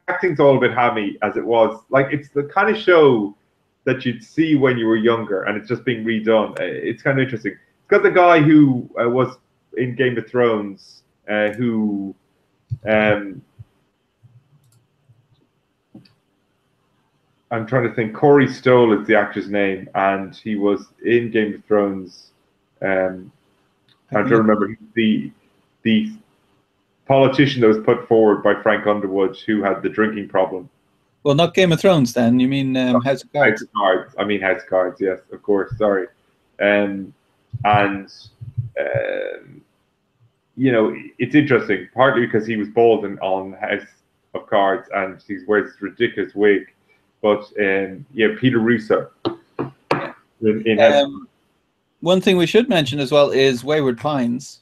acting's all a bit hammy as it was. Like it's the kind of show that you'd see when you were younger, and it's just being redone. It's kind of interesting. It's got the guy who was in Game of Thrones, who I'm trying to think. Corey Stoll is the actor's name, and he was in Game of Thrones. I'm trying to remember the politician that was put forward by Frank Underwood, who had the drinking problem.
Well, not Game of Thrones, then. You mean House of Cards?
House of Cards. I mean House of Cards. Yes, of course. Sorry. And it's interesting, partly because he was bald on House of Cards, and he wears this ridiculous wig. But Peter Russo.
One thing we should mention as well is Wayward Pines.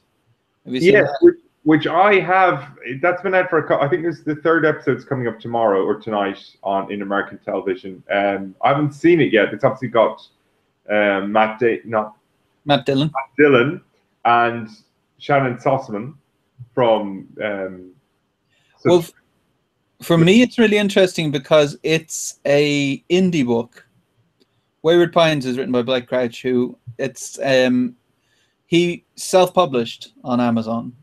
Have you seen that?
Which I have. That's been out for I think it's the third episode's coming up tomorrow or tonight in American television. I haven't seen it yet. It's obviously got Matt Dillon and Shannon Sossman from.
For me, it's really interesting because it's a indie book. Wayward Pines is written by Blake Crouch, who he self-published on Amazon.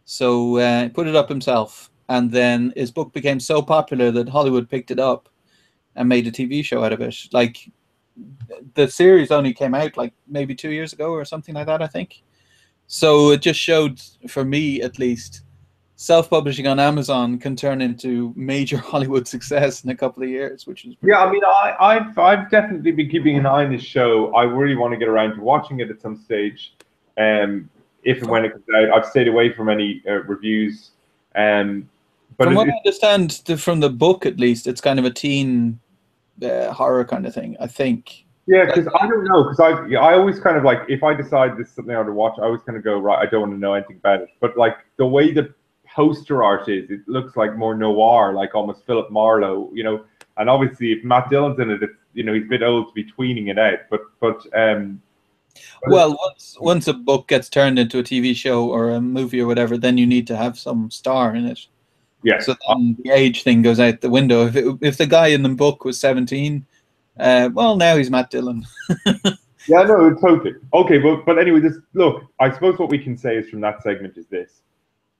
So he put it up himself, and then his book became so popular that Hollywood picked it up and made a TV show out of it. Like the series only came out like maybe 2 years ago or something like that, I think. So it just showed, for me at least, self-publishing on Amazon can turn into major Hollywood success in a couple of years, which is
cool. I mean, I've definitely been keeping an eye on this show. I really want to get around to watching it at some stage. If and when it comes out, I've stayed away from any reviews. But
from what I understand from the book, at least, it's kind of a teen horror kind of thing, I think.
Yeah, because I don't know, because I always kind of like, if I decide this is something I want to watch, I always kind of go, right, I don't want to know anything about it. But like the way the poster art is, it looks like more noir, like almost Philip Marlowe, And obviously, if Matt Dillon's in it, it's, he's a bit old to be tweening it out. But
well, once a book gets turned into a TV show or a movie or whatever, then you need to have some star in it.
Yeah.
So then the age thing goes out the window. If the guy in the book was 17, well, now he's Matt Dillon.
Yeah, no, totally. Okay, but anyway, look, I suppose what we can say is from that segment is this.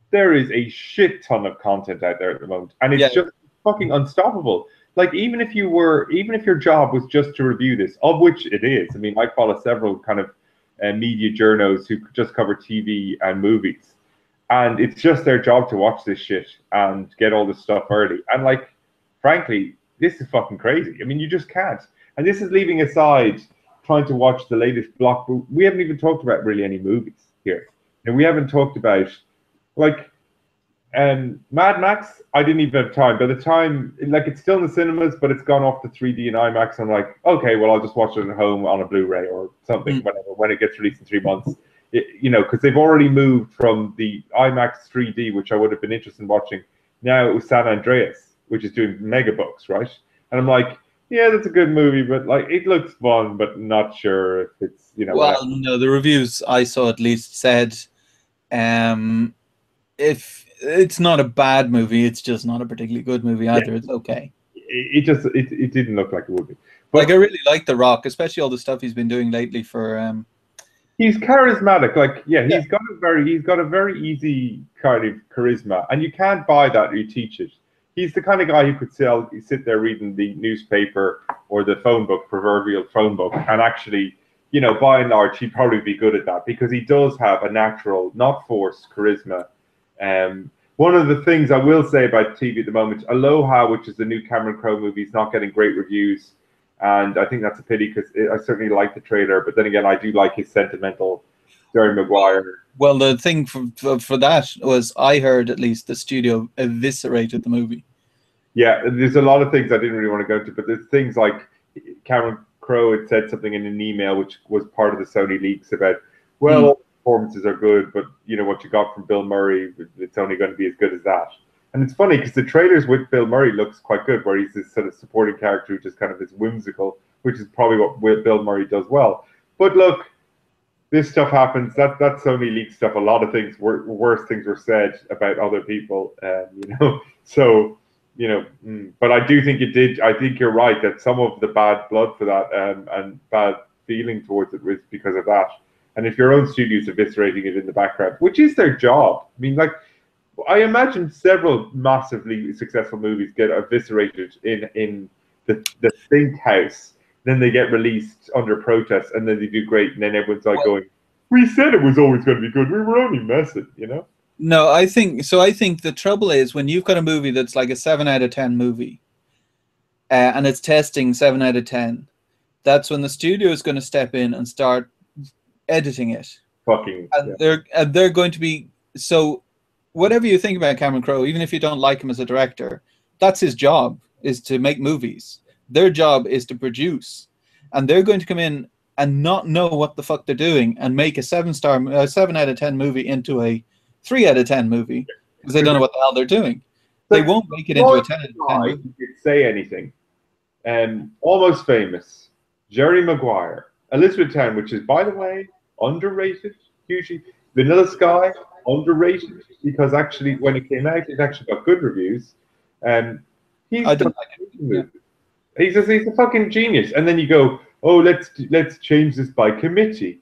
There is a shit ton of content out there at the moment, and it's just fucking unstoppable. Like, even if your job was just to review this, of which it is. I mean, I follow several kind of media journos who just cover TV and movies, and it's just their job to watch this shit and get all this stuff early. And like, frankly, this is fucking crazy. I mean, you just can't. And this is leaving aside trying to watch the latest block. We haven't even talked about really any movies here. And we haven't talked about like Mad Max. I didn't even have time. By the time, like, it's still in the cinemas, but it's gone off the 3D and IMAX. I'm like, okay, well, I'll just watch it at home on a Blu-ray or something, whatever, when it gets released in 3 months. Because they've already moved from the IMAX 3D, which I would have been interested in watching. Now it was San Andreas, which is doing mega bucks, right? And I'm like, yeah, that's a good movie, but like, it looks fun, but not sure if it's,
Well,
whatever.
no, the reviews I saw at least said, if it's not a bad movie, it's just not a particularly good movie either. Yeah. It's okay.
It didn't look like it would be.
But like, I really like The Rock, especially all the stuff he's been doing lately for.
He's charismatic. Like, he's got a very easy kind of charisma, and you can't buy that or you teach it. He's the kind of guy who could sit there reading the newspaper or the phone book, proverbial phone book, and actually, by and large, he'd probably be good at that because he does have a natural, not forced, charisma. One of the things I will say about TV at the moment, Aloha, which is the new Cameron Crowe movie, is not getting great reviews. And I think that's a pity because I certainly like the trailer. But then again, I do like his sentimental Jerry Maguire.
Well, the thing for that was, I heard at least the studio eviscerated the movie.
Yeah, there's a lot of things I didn't really want to go into, but there's things like Cameron Crowe had said something in an email, which was part of the Sony leaks about, well, all performances are good, but you know what you got from Bill Murray, it's only going to be as good as that. And it's funny because the trailers with Bill Murray looks quite good, where he's this sort of supporting character who just kind of is whimsical, which is probably what Bill Murray does well. But look, this stuff happens. That Sony leaked stuff. A lot of things worse things were said about other people, you know. So, you know, but I do think it did. I think you're right that some of the bad blood for that and bad feeling towards it was because of that. And if your own studio's eviscerating it in the background, which is their job, I mean, like, I imagine several massively successful movies get eviscerated in the think house. Then they get released under protest, and then they do great, and then everyone's like going, "We said it was always going to be good. We were only messing," you know.
No, I think so. I think the trouble is when you've got a movie that's like a 7 out of 10 movie, and it's testing 7 out of 10. That's when the studio is going to step in and start editing it. They're going to be so. Whatever you think about Cameron Crowe, even if you don't like him as a director, that's his job, is to make movies. Their job is to produce, and they're going to come in and not know what the fuck they're doing and make a 7 out of 10 movie into a 3 out of 10 movie because they don't know what the hell they're doing. They won't make it into a 10 out of 10 movie.
You could say anything. Almost Famous, Jerry Maguire, Elizabethtown, which is, by the way, underrated, hugely. Vanilla Sky, underrated, because actually when it came out, it actually got good reviews. I didn't like it. Yeah. He's a fucking genius. And then you go, oh, let's change this by committee,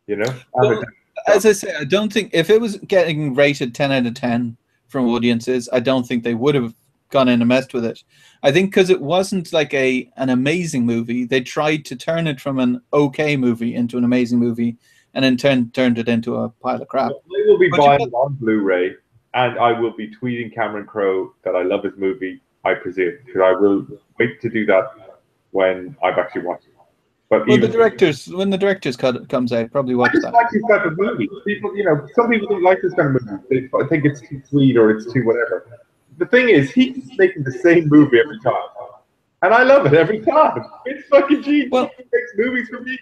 you know.
Well, as I say, I don't think if it was getting rated 10 out of 10 from audiences, I don't think they would have gone in and messed with it. I think because it wasn't like an amazing movie, they tried to turn it from an okay movie into an amazing movie, and then turned it into a pile of crap.
I will be buying it on Blu-ray, and I will be tweeting Cameron Crowe that I love his movie, I presume, because I will wait to do that when I've actually watched it. But
when the director's cut comes out, probably watch that.
I just like this type of movie. People, you know, some people don't like this kind of movie. They think it's too sweet or it's too whatever. The thing is, he's making the same movie every time, and I love it every time. It's fucking genius.
Well,
he makes movies for me.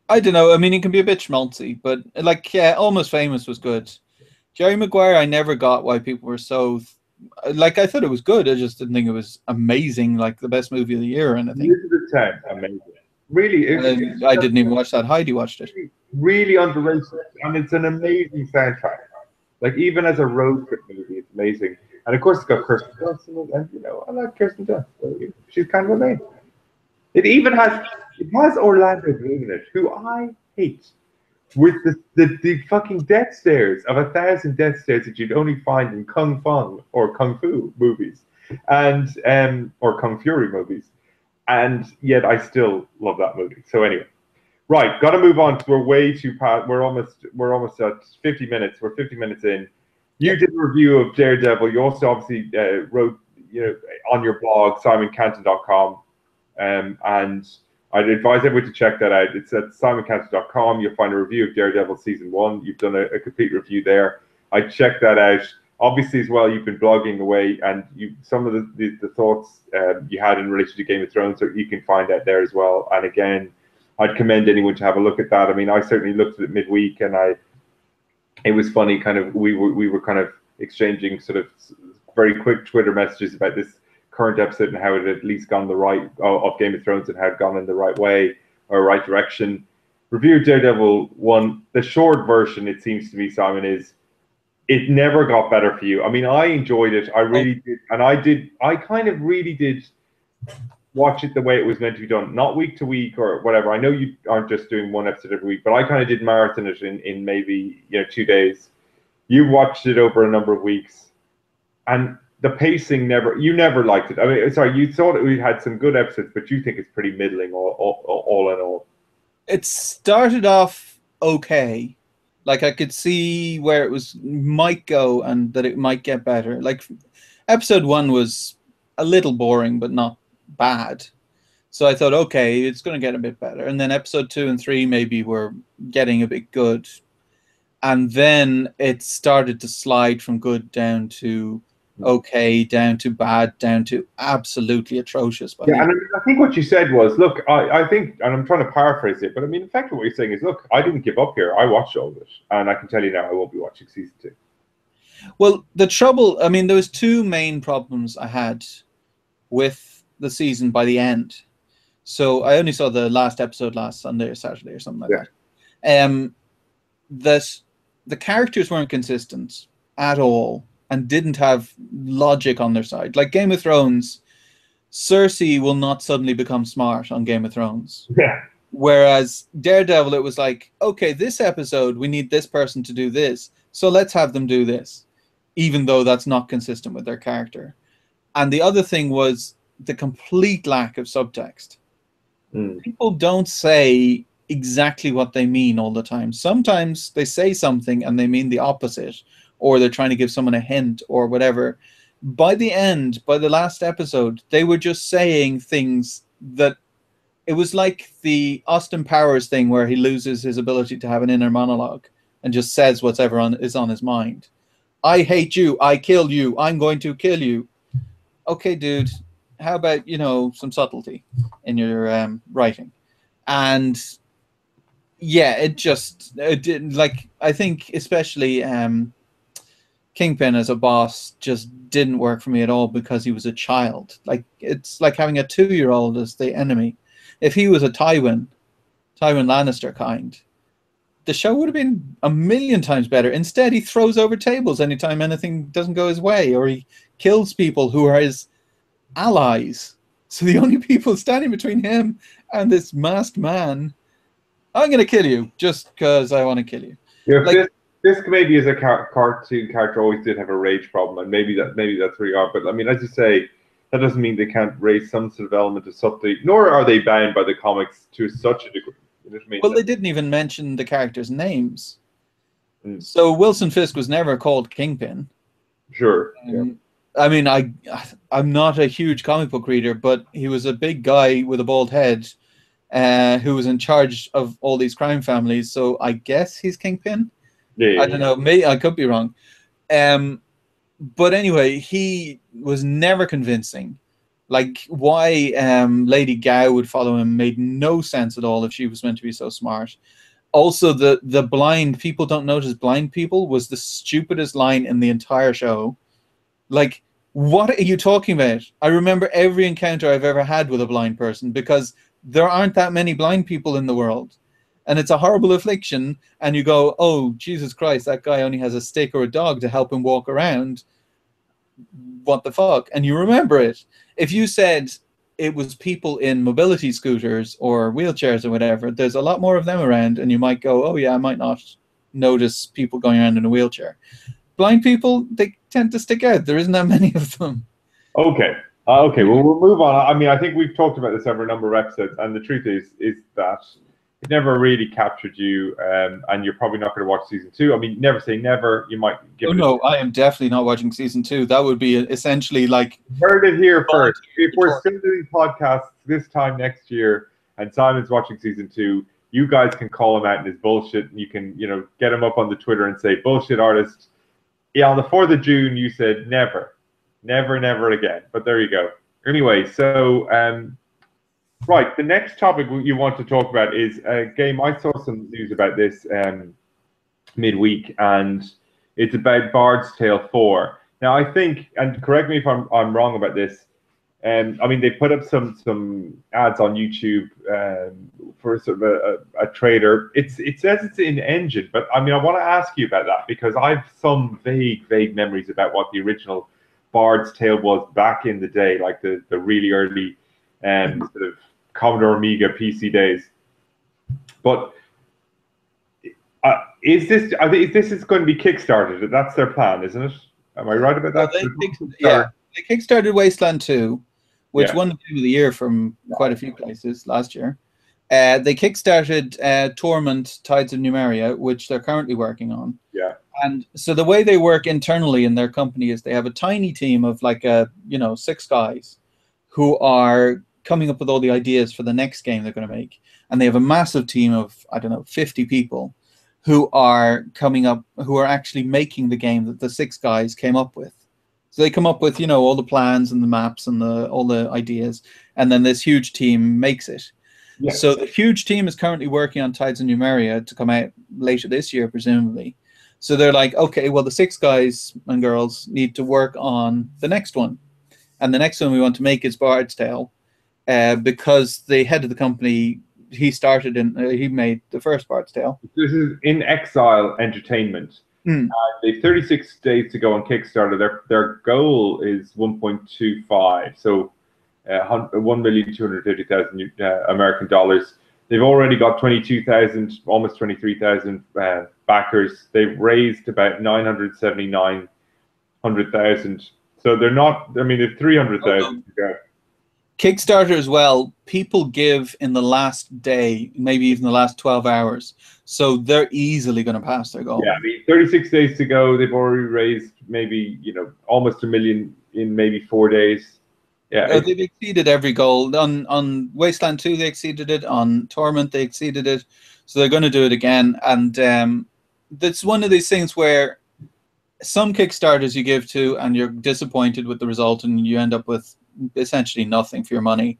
I don't know. I mean, it can be a bit schmaltzy, but like, yeah, Almost Famous was good. Jerry Maguire, I never got why people were so like. I thought it was good. I just didn't think it was amazing, like the best movie of the year or anything.
Amazing. Really,
I didn't even watch that. Heidi watched it.
Really underrated, and it's an amazing soundtrack. Like even as a road trip movie, it's amazing. And of course, it's got Kirsten Dunst in it, and you know, I like Kirsten Dunst. So she's kind of amazing. It even has Orlando Bloom in it, who I hate, with the fucking death stares of 1,000 death stares that you'd only find in Kung Fu or Kung Fu movies, and or Kung Fury movies, and yet I still love that movie. So anyway, right, got to move on. We're way too past. We're almost at 50 minutes. We're 50 minutes in. You did a review of Daredevil. You also obviously wrote, you know, on your blog simoncanton.com. And I'd advise everyone to check that out. It's at simoncanton.com. You'll find a review of Daredevil Season 1. You've done a complete review there. I checked that out. Obviously, as well, you've been blogging away, and some of the thoughts you had in relation to Game of Thrones, you can find out there as well. And again, I'd commend anyone to have a look at that. I mean, I certainly looked at it midweek, and it was funny. Kind of, we were kind of exchanging sort of very quick Twitter messages about this current episode and how it had at least gone the right of Game of Thrones and had gone in the right way or right direction. Review Daredevil 1, the short version, it seems to me, Simon, is it never got better for you. I mean, I enjoyed it. I really did. And I kind of really did watch it the way it was meant to be done, not week to week or whatever. I know you aren't just doing one episode every week, but I kind of did marathon it in maybe 2 days. You watched it over a number of weeks, and the pacing you never liked it. I mean, sorry, you thought we had some good episodes, but you think it's pretty middling all in all.
It started off okay. Like I could see where it was might go and that it might get better. Like episode 1 was a little boring, but not bad. So I thought, okay, it's going to get a bit better. And then episode 2 and 3 maybe were getting a bit good. And then it started to slide from good down to okay, down to bad, down to absolutely atrocious.
Yeah, and I think what you said was, look, I think, and I'm trying to paraphrase it, but I mean, in fact, what you're saying is, look, I didn't give up here. I watched all of it, and I can tell you now, I won't be watching season 2.
Well, the trouble, I mean, there was 2 main problems I had with the season by the end. So I only saw the last episode last Sunday or Saturday or something like that. That the characters weren't consistent at all and didn't have logic on their side. Like Game of Thrones, Cersei will not suddenly become smart on Game of Thrones.
Yeah.
Whereas Daredevil, it was like, okay, this episode, we need this person to do this, so let's have them do this, even though that's not consistent with their character. And the other thing was the complete lack of subtext. People don't say exactly what they mean all the time. Sometimes they say something and they mean the opposite, or they're trying to give someone a hint or whatever. By the end, by the last episode, they were just saying things that it was like the Austin Powers thing where he loses his ability to have an inner monologue and just says whatever is on his mind. I hate you. I kill you. I'm going to kill you. Okay, dude, how about, some subtlety in your writing? And yeah, it did, like, I think especially Kingpin as a boss just didn't work for me at all because he was a child. Like, it's like having a 2-year-old as the enemy. If he was a Tywin Lannister kind, the show would have been a million times better. Instead, he throws over tables anytime anything doesn't go his way, or he kills people who are his allies. So the only people standing between him and this masked man, I'm going to kill you just because I want to kill you.
Yeah, like, this maybe as a cartoon character always did have a rage problem, and maybe that's where you are. But I mean, as you say, that doesn't mean they can't raise some sort of element of subtlety, nor are they bound by the comics to such a degree. You know what I mean?
Well, they didn't even mention the characters' names. So Wilson Fisk was never called Kingpin.
Sure.
I mean, I'm not a huge comic book reader, but he was a big guy with a bald head who was in charge of all these crime families. So I guess he's Kingpin. I don't know. Maybe I could be wrong. But anyway, he was never convincing. Like, why Lady Gao would follow him made no sense at all if she was meant to be so smart. Also, the blind people don't notice blind people was the stupidest line in the entire show. Like, what are you talking about? I remember every encounter I've ever had with a blind person because there aren't that many blind people in the world. And it's a horrible affliction. And you go, oh, Jesus Christ, that guy only has a stick or a dog to help him walk around. What the fuck? And you remember it. If you said it was people in mobility scooters or wheelchairs or whatever, there's a lot more of them around. And you might go, oh, yeah, I might not notice people going around in a wheelchair. Blind people, they tend to stick out. There isn't that many of them.
Okay. Okay, well, we'll move on. I mean, I think we've talked about this over a number of episodes, and the truth is that it never really captured you, and you're probably not going to watch season 2. I mean, never say never. You might give it.
No, I am definitely not watching season 2. That would be essentially like.
Heard it here first. If we're still doing podcasts this time next year, and Simon's watching season 2, you guys can call him out in his bullshit, and you can, get him up on the Twitter and say, "Bullshit artist." Yeah, on the 4th of June, you said never, never, never again. But there you go. Anyway, so. Right, the next topic you want to talk about is a game. I saw some news about this midweek, and it's about Bard's Tale 4. Now, I think, and correct me if I'm wrong about this, I mean, they put up some ads on YouTube for sort of a trailer. It says it's in engine, but I mean, I want to ask you about that because I've some vague memories about what the original Bard's Tale was back in the day, like the really early sort of Commodore Amiga PC days. But is this? I think this is going to be kickstarted. That's their plan, isn't it? Am I right about that?
They kickstarted Wasteland 2, which won the Game of the Year from quite a few places last year. They kickstarted Torment Tides of Numeria, which they're currently working on.
Yeah.
And so the way they work internally in their company is they have a tiny team of like 6 guys who are coming up with all the ideas for the next game they're going to make, and they have a massive team of, I don't know, 50 people who are actually making the game that the 6 guys came up with. So they come up with all the plans and the maps and all the ideas, and then this huge team makes it. Yeah. So the huge team is currently working on Tides of Numeria to come out later this year, presumably. So they're like, okay, well, the 6 guys and girls need to work on the next one. And the next one we want to make is Bard's Tale, because the head of the company, he made the first Bard's Tale.
This is In Exile Entertainment. They have 36 days to go on Kickstarter. Their goal is 1.25, so 1,250,000 American dollars. They've already got 22,000, almost 23,000 backers. They've raised about 979,000. So they're not. I mean, they've 300,000 to go.
Kickstarter as well. People give in the last day, maybe even the last 12 hours. So they're easily going to pass their goal.
Yeah, I mean, 36 days to go. They've already raised maybe almost $1 million in maybe 4 days. Yeah,
they've exceeded every goal. On Wasteland 2, they exceeded it. On Torment, they exceeded it. So they're going to do it again. And that's one of these things where some Kickstarters you give to and you're disappointed with the result and you end up with essentially nothing for your money.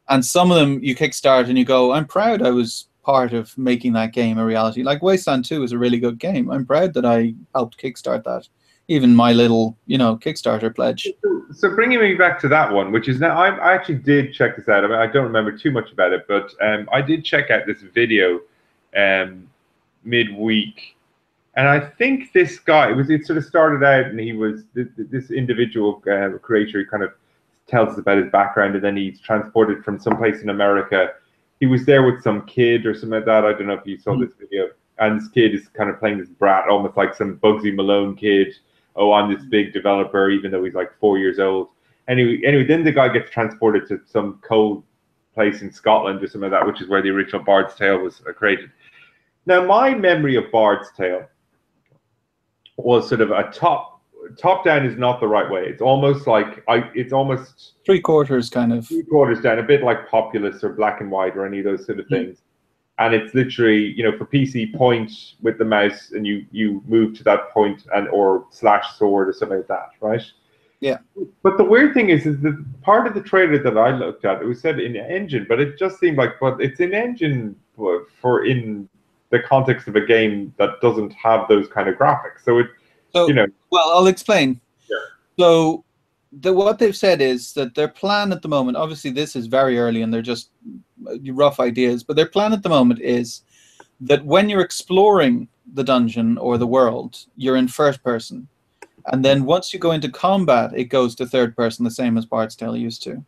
And some of them you kickstart and you go, I'm proud I was part of making that game a reality. Like Wasteland 2 is a really good game. I'm proud that I helped kickstart that. Even my little, Kickstarter pledge.
So bringing me back to that one, which is now, I actually did check this out. I mean, I don't remember too much about it, but I did check out this video midweek. And I think this guy, it sort of started out and he was this individual creator. He kind of tells us about his background, and then he's transported from someplace in America. He was there with some kid or something like that. I don't know if you saw this video. And this kid is kind of playing this brat, almost like some Bugsy Malone kid. Oh, I'm this big developer, even though he's like 4 years old. Anyway, then the guy gets transported to some cold place in Scotland or something like that, which is where the original Bard's Tale was created. Now, my memory of Bard's Tale was sort of a top down is not the right way. It's almost like it's almost
3/4 kind of
3/4 down, a bit like Populous or Black and White or any of those sort of things. And it's literally, for PC, point with the mouse and you move to that point or slash sword or something like that, right?
Yeah.
But the weird thing is the part of the trailer that I looked at, it was said in engine, but it just seemed like, but it's in engine for in the context of a game that doesn't have those kind of graphics. So
Well, I'll explain.
Yeah.
So what they've said is that their plan at the moment, obviously this is very early and they're just rough ideas, but their plan at the moment is that when you're exploring the dungeon or the world, you're in first person. And then once you go into combat, it goes to third person, the same as Bard's Tale used to.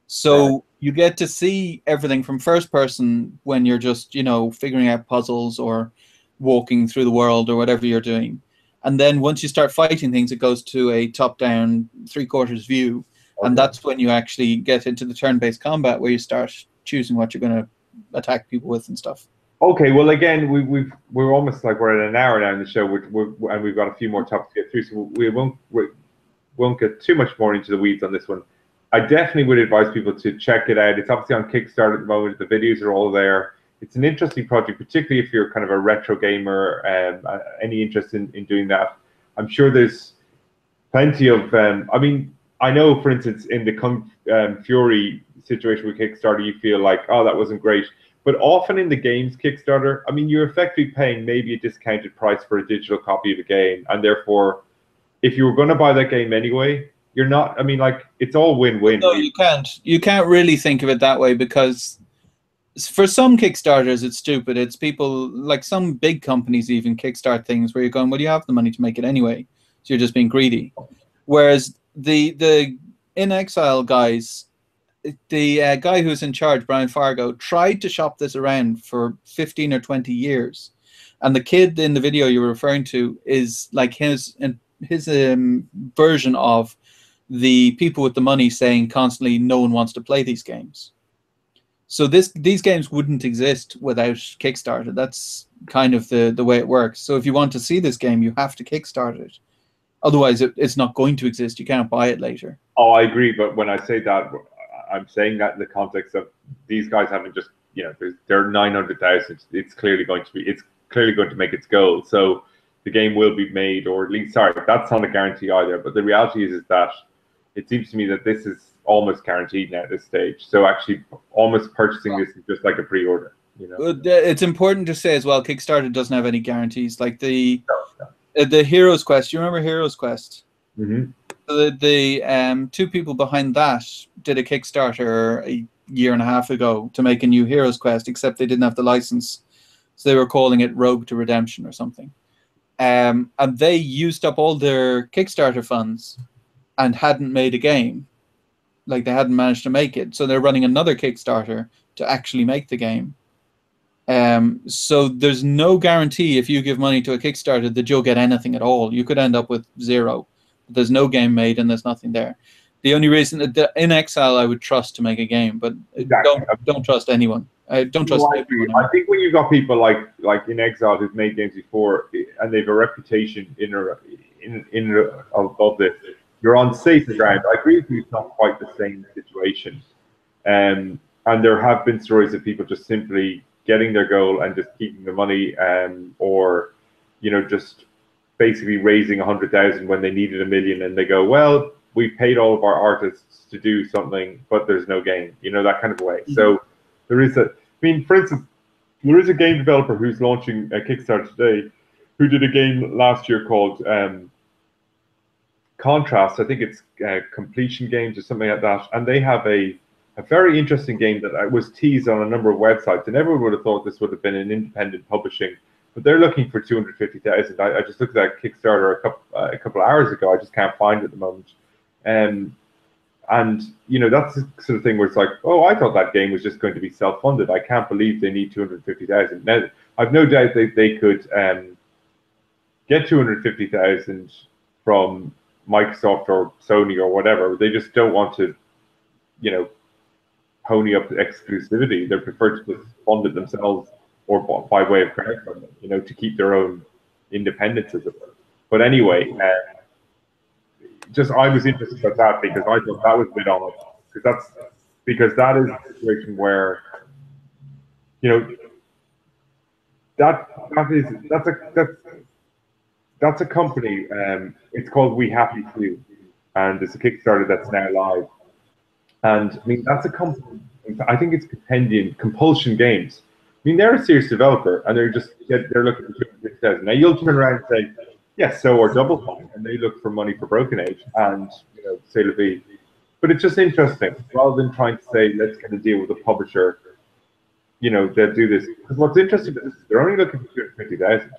So you get to see everything from first person when you're just, figuring out puzzles or walking through the world or whatever you're doing. And then once you start fighting things, it goes to a top-down 3/4 view. Okay. And that's when you actually get into the turn-based combat where you start choosing what you're going to attack people with and stuff.
Okay, well, again, we're almost like we're at an hour now in the show, and we've got a few more topics to get through, so we won't get too much more into the weeds on this one. I definitely would advise people to check it out. It's obviously on Kickstarter at the moment. The videos are all there. It's an interesting project, particularly if you're kind of a retro gamer, any interest in doing that. I'm sure there's plenty of, I mean, I know, for instance, in the Kung Fury situation with Kickstarter, you feel like, oh, that wasn't great. But often in the games Kickstarter, I mean, you're effectively paying maybe a discounted price for a digital copy of a game. And therefore, if you were going to buy that game anyway, you're not, I mean, like, it's all win-win.
No, you can't. You can't really think of it that way, because for some Kickstarters, it's stupid. It's people, like some big companies even kickstart things where you're going, well, you have the money to make it anyway. So you're just being greedy. Whereas the In Exile guys, the guy who's in charge, Brian Fargo, tried to shop this around for 15 or 20 years. And the kid in the video you were referring to is like his version of the people with the money saying constantly, no one wants to play these games. So these games wouldn't exist without Kickstarter. That's kind of the way it works. So if you want to see this game, you have to Kickstart it. Otherwise, it's not going to exist. You can't buy it later.
Oh, I agree. But when I say that, I'm saying that in the context of these guys having just, they're 900,000. It's clearly going to make its goal. So the game will be made, or at least, sorry, that's not a guarantee either. But the reality is that it seems to me that this is almost guaranteed now at this stage. So actually, almost purchasing this is just like a pre-order.
It's important to say as well, Kickstarter doesn't have any guarantees. Like the Heroes Quest. You remember Heroes Quest?
Mm-hmm.
The two people behind that did a Kickstarter a year and a half ago to make a new Heroes Quest, except they didn't have the license, so they were calling it Rogue to Redemption or something. And they used up all their Kickstarter funds and hadn't made a game. Like, they hadn't managed to make it, so they're running another Kickstarter to actually make the game. So there's no guarantee if you give money to a Kickstarter that you'll get anything at all. You could end up with zero. There's no game made and there's nothing there. The only reason that In Exile I would trust to make a game, but exactly. don't trust anyone. I don't trust anyone.
I think when you've got people like In Exile who've made games before and they've a reputation of this, you're on safer ground. I agree with you, it's not quite the same situation. And there have been stories of people just simply getting their goal and just keeping the money, or just basically raising 100,000 when they needed 1 million, and they go, well, we've paid all of our artists to do something, but there's no game, that kind of way. Mm-hmm. So there is for instance, there is a game developer who's launching a Kickstarter today, who did a game last year called Contrast. I think it's Completion Games or something like that, and they have a very interesting game that was teased on a number of websites, and everyone would have thought this would have been an independent publishing, but they're looking for 250,000. I just looked at that Kickstarter a couple of hours ago. I just can't find it at the moment. And that's the sort of thing where it's like, oh, I thought that game was just going to be self-funded. I can't believe they need 250,000. Now, I've no doubt they could get 250,000 from Microsoft or Sony or whatever. They just don't want to, pony up exclusivity. They prefer to just fund it themselves or by way of crowdfunding, to keep their own independence, as it were. But anyway, I was interested about that because I thought that was a bit on it, because that is a situation where, that's a company. It's called We Happy Few, and it's a Kickstarter that's now live. And that's a company. I think it's Compulsion Games. They're a serious developer, and they're looking for 250,000. Now you'll turn around and say, yes, so or Double Fine, and they look for money for Broken Age and say la vie. But it's just interesting, rather than trying to say let's get a deal with the publisher. They'll do this because what's interesting is they're only looking for 250,000.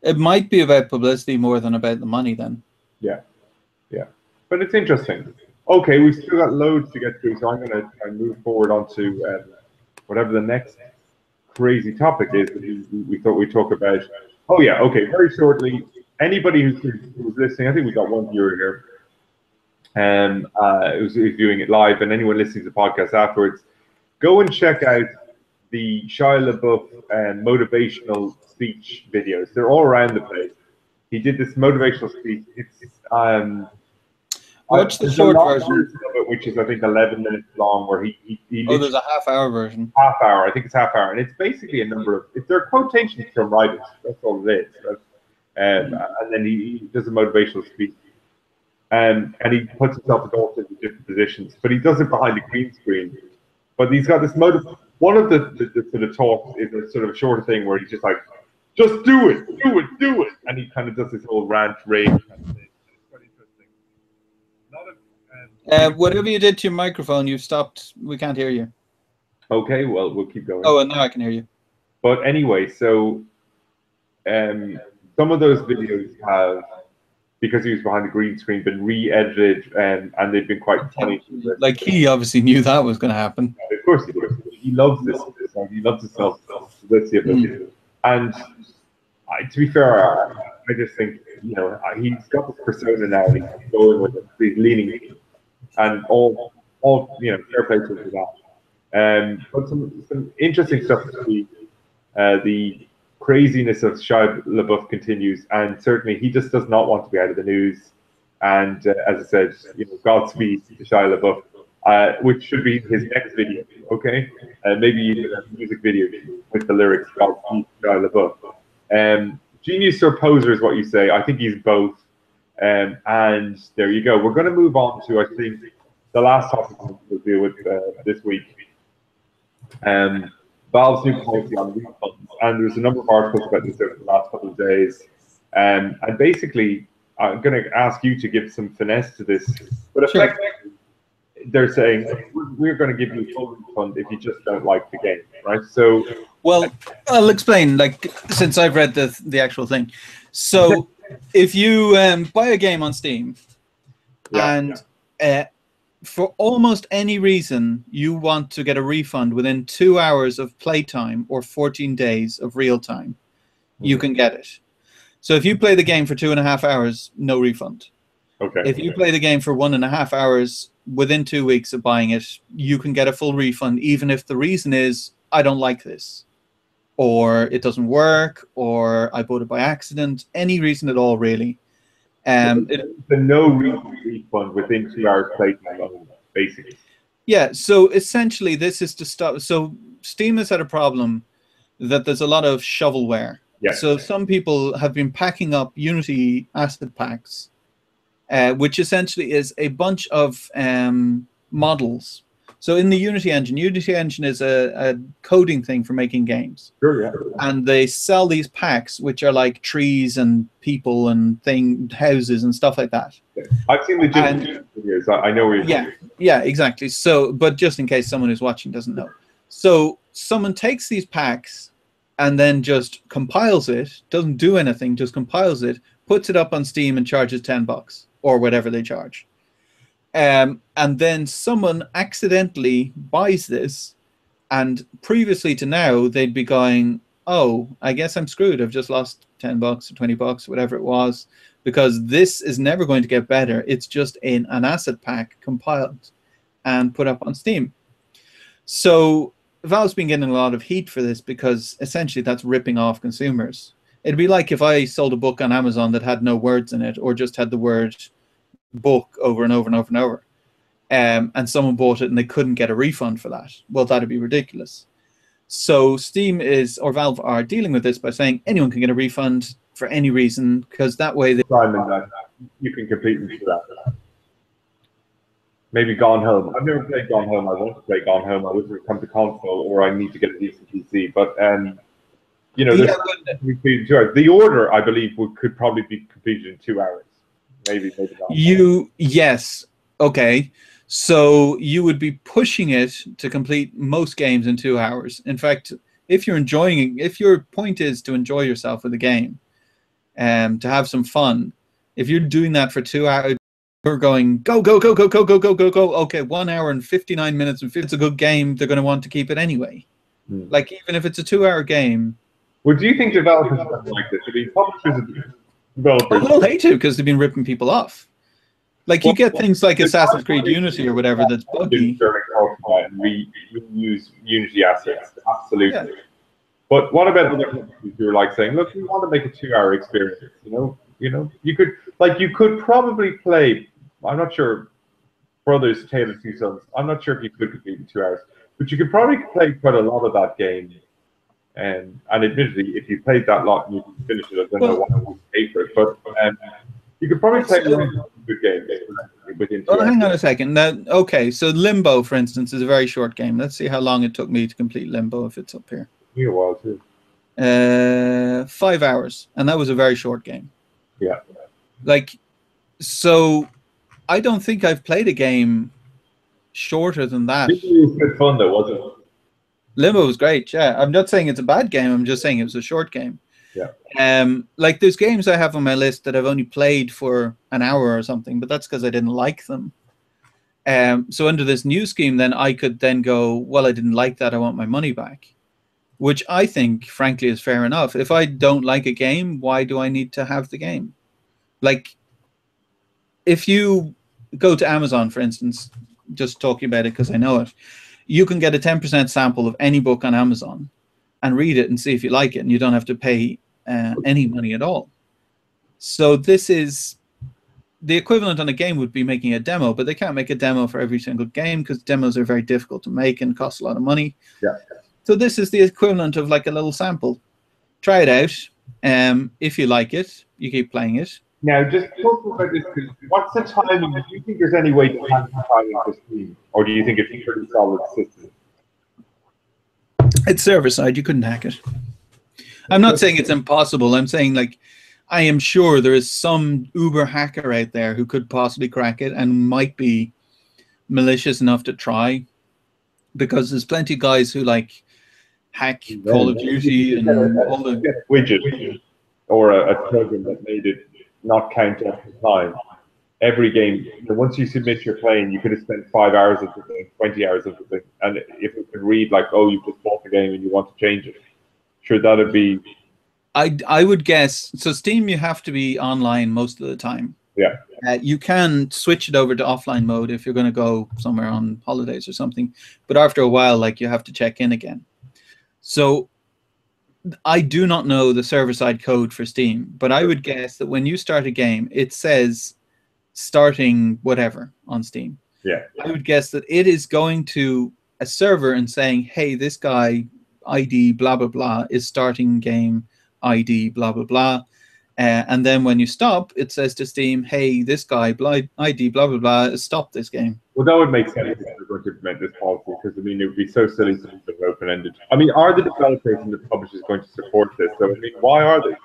It might be about publicity more than about the money, then.
Yeah. But it's interesting. Okay, we've still got loads to get through, so I'm going to try and move forward onto whatever the next crazy topic is that we thought we'd talk about. Oh yeah, okay, very shortly. Anybody who's listening, I think we got one viewer here, and who's viewing it live, and anyone listening to the podcast afterwards, go and check out the Shia LaBeouf motivational speech videos. They're all around the place. He did this motivational speech. It's
watch the short version
of it, which is I think 11 minutes long, where he
there's a half-hour version.
Half hour, I think it's half hour, and it's basically a number of they're quotations from writers. That's all it is. Right? And then he does a motivational speech, and he puts himself in all sorts of different positions, but he does it behind a green screen. But he's got this motive. One of the sort of talks is a sort of a shorter thing where he's just like, just do it, and he kind of does this whole rant rage kind of thing.
Whatever you did to your microphone, you've stopped. We can't hear you.
Okay, well, we'll keep going.
Oh, and now I can hear you.
But anyway, so some of those videos have, because he was behind the green screen, been re-edited, and they've been quite funny.
Like, he obviously knew that was going to happen.
Of course he did. He loves this. He loves the self-publicity of it. And to be fair, I just think, he's got this persona now, and he's going with it. He's leaning in. And all fair play to that. But some interesting stuff this week. The craziness of Shia LaBeouf continues, and certainly he just does not want to be out of the news. And as I said, Godspeed to Shia LaBeouf, which should be his next video. Okay, maybe even a music video with the lyrics "Godspeed to Shia LaBeouf." Genius or poser is what you say. I think he's both. And there you go. We're going to move on to, I think, the last topic we'll deal with this week. Valve's new policy on refunds, and there's a number of articles about this over the last couple of days. And basically, I'm going to ask you to give some finesse to this. But effectively, they're saying we're going to give you a full refund if you just don't like the game, right? So,
well, I'll explain. Like, since I've read the actual thing, so if you buy a game on Steam, and for almost any reason you want to get a refund within 2 hours of playtime or 14 days of real time, you can get it. So if you play the game for 2.5 hours, no refund.
Okay.
If you play the game for 1.5 hours within 2 weeks of buying it, you can get a full refund, even if the reason is, I don't like this, or it doesn't work, or I bought it by accident, any reason at all, really.
The no refund within 2 hours playtime, basically.
Yeah, so essentially this is to stop. So Steam has had a problem that there's a lot of shovelware.
Yeah.
So some people have been packing up Unity asset packs, which essentially is a bunch of models. So in the Unity engine is a coding thing for making games.
Sure, yeah.
And they sell these packs, which are like trees and people and houses and stuff like that.
Yeah. I've seen the videos. I know where you're
Yeah, exactly. So, but just in case someone who's watching doesn't know. So someone takes these packs and then just compiles it, doesn't do anything, just compiles it, puts it up on Steam and charges $10 or whatever they charge. And then someone accidentally buys this, and previously to now, they'd be going, oh, I guess I'm screwed. I've just lost $10 or $20, whatever it was, because this is never going to get better. It's just an asset pack compiled and put up on Steam. So Valve's been getting a lot of heat for this because essentially that's ripping off consumers. It'd be like if I sold a book on Amazon that had no words in it, or just had the word book over and over and over and over, and someone bought it and they couldn't get a refund for that. Well, that'd be ridiculous. So Steam or Valve are dealing with this by saying anyone can get a refund for any reason, because that way they
you can complete into that. Maybe Gone Home. I've never played Gone Home. I want to play Gone Home. I wish it would come to console, or I need to get a decent PC. But the order, I believe, could probably be completed in 2 hours. Maybe not.
Yes. Okay. So you would be pushing it to complete most games in 2 hours. In fact, if your point is to enjoy yourself with the game, to have some fun, if you're doing that for 2 hours, you're going go. Okay, 1 hour and 59 minutes, and if it's a good game, they're going to want to keep it anyway. Like, even if it's a 2 hour game.
Well, do you think developers are like this? I mean, publishers, developers.
They'll hate it because they've been ripping people off. Like, you get things like Assassin's Creed Unity or whatever that's buggy.
We use Unity assets, absolutely.
Yeah.
But what about other companies who are like saying, "Look, we want to make a 2 hour experience." You could probably play. I'm not sure. Brothers, Tale of Two Sons. I'm not sure if you could complete in 2 hours, but you could probably play quite a lot of that game. And admittedly, if you played that lot and you finish it, I don't know why I would pay for it, but you could probably play a good game within 2 hours.
Hang on a second. Now, okay, so Limbo, for instance, is a very short game. Let's see how long it took me to complete Limbo if it's up here.
Me a while too.
5 hours, and that was a very short game.
Yeah.
Like, so I don't think I've played a game shorter than that.
It was good fun though, wasn't it?
Limbo was great, yeah. I'm not saying it's a bad game, I'm just saying it was a short game.
Yeah.
Like, there's games I have on my list that I've only played for an hour or something, but that's because I didn't like them. So under this new scheme, then I could then go, well, I didn't like that, I want my money back. Which I think, frankly, is fair enough. If I don't like a game, why do I need to have the game? Like, if you go to Amazon, for instance, just talking about it because I know it, you can get a 10% sample of any book on Amazon and read it and see if you like it, and you don't have to pay any money at all. So this is the equivalent on a game would be making a demo, but they can't make a demo for every single game because demos are very difficult to make and cost a lot of money.
Yeah.
So this is the equivalent of like a little sample. Try it out. If you like it, you keep playing it.
Now, just talk about this. What's the timing? Do you think there's any way to hack the timing for Steam, or do you think it's a pretty solid system?
It's server side. You couldn't hack it. I'm not saying it's impossible. I'm saying like I am sure there is some uber hacker out there who could possibly crack it and might be malicious enough to try, because there's plenty of guys who like hack Call of Duty and all the
widget or a program that made it not count off the time. Every game, once you submit your claim, you could have spent 5 hours of the thing, 20 hours of the thing, and if it could read like, oh, you just bought the game and you want to change it, sure, that'd be.
I would guess so. Steam, you have to be online most of the time.
Yeah.
You can switch it over to offline mode if you're going to go somewhere on holidays or something, but after a while, like you have to check in again. So I do not know the server-side code for Steam, but I would guess that when you start a game, it says starting whatever on Steam.
Yeah.
I would guess that it is going to a server and saying, hey, this guy, ID, blah, blah, blah, is starting game ID, blah, blah, blah. And then when you stop, it says to Steam, hey, this guy, ID, blah, blah, blah, stop this game.
Well, that would make sense if they're going to implement this policy, because, I mean, it would be so silly to leave it open-ended. I mean, are the developers and the publishers going to support this? So, I mean, why are they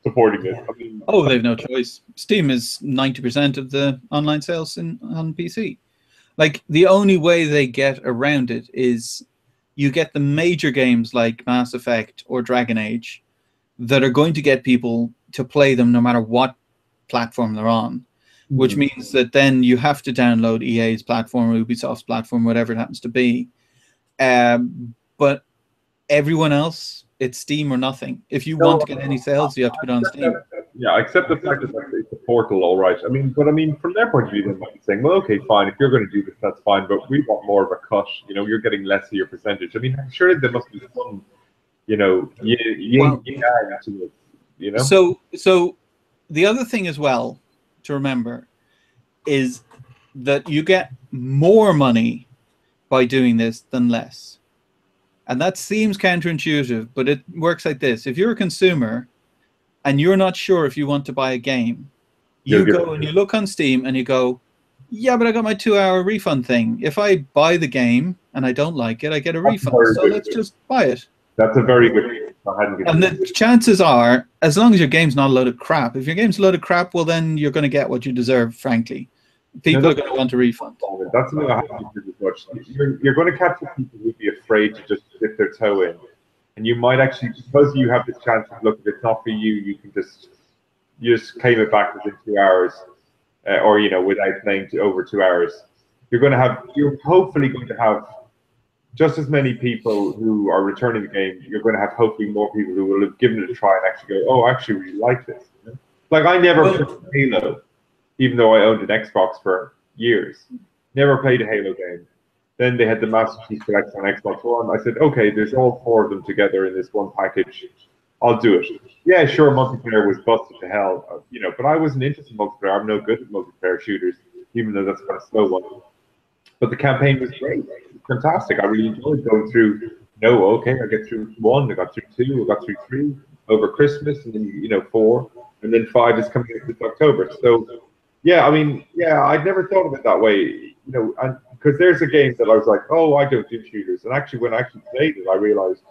supporting this? I mean,
they've no choice. Steam is 90% of the online sales on PC. Like, the only way they get around it is you get the major games like Mass Effect or Dragon Age that are going to get people to play them no matter what platform they're on, which means that then you have to download EA's platform, Ubisoft's platform, whatever it happens to be. But everyone else, it's Steam or nothing. If you want to get any sales, you have to put it on Steam.
Yeah, except the fact that it's a portal, all right. I mean, from their point of view, they might be saying, well, okay, fine, if you're going to do this, that's fine, but we want more of a cut. You know, you're getting less of your percentage. I mean, I'm sure there must be some, you know, you know.
So the other thing as well to remember is that you get more money by doing this than less. And that seems counterintuitive, but it works like this. If you're a consumer and you're not sure if you want to buy a game, you go and you look on Steam and you go, yeah, but I got my 2-hour refund thing. If I buy the game and I don't like it, I get a refund. So let's just buy it.
That's a very good. And
the chances are, as long as your game's not a load of crap, if your game's a load of crap, well, then you're going to get what you deserve, frankly. People are going to want a refund.
That's something I haven't considered much. You're going to capture people who'd be afraid to just dip their toe in. And you might actually, because you have this chance of, look, if it's not for you, you just claim it back within 2 hours, or, you know, without playing over 2 hours. You're hopefully going to have just as many people who are returning the game. You're going to have hopefully more people who will have given it a try and actually go, oh, I actually really like this. You know? Like, I never played Halo, even though I owned an Xbox for years. Never played a Halo game. Then they had the Master Chief Collection on Xbox One. I said, okay, there's all 4 of them together in this one package. I'll do it. Yeah, sure, multiplayer was busted to hell, you know, but I wasn't interested in multiplayer. I'm no good at multiplayer shooters, even though that's kind of slow one. But the campaign was great. Fantastic. I really enjoyed going through. No, okay, I get through 1, I got through 2, I got through 3 over Christmas, and then, you know, 4, and then 5 is coming out this October. So, yeah, I mean, yeah, I'd never thought of it that way, you know, and because there's a game that I was like, oh, I don't do shooters, and actually, when I actually played it, I realized,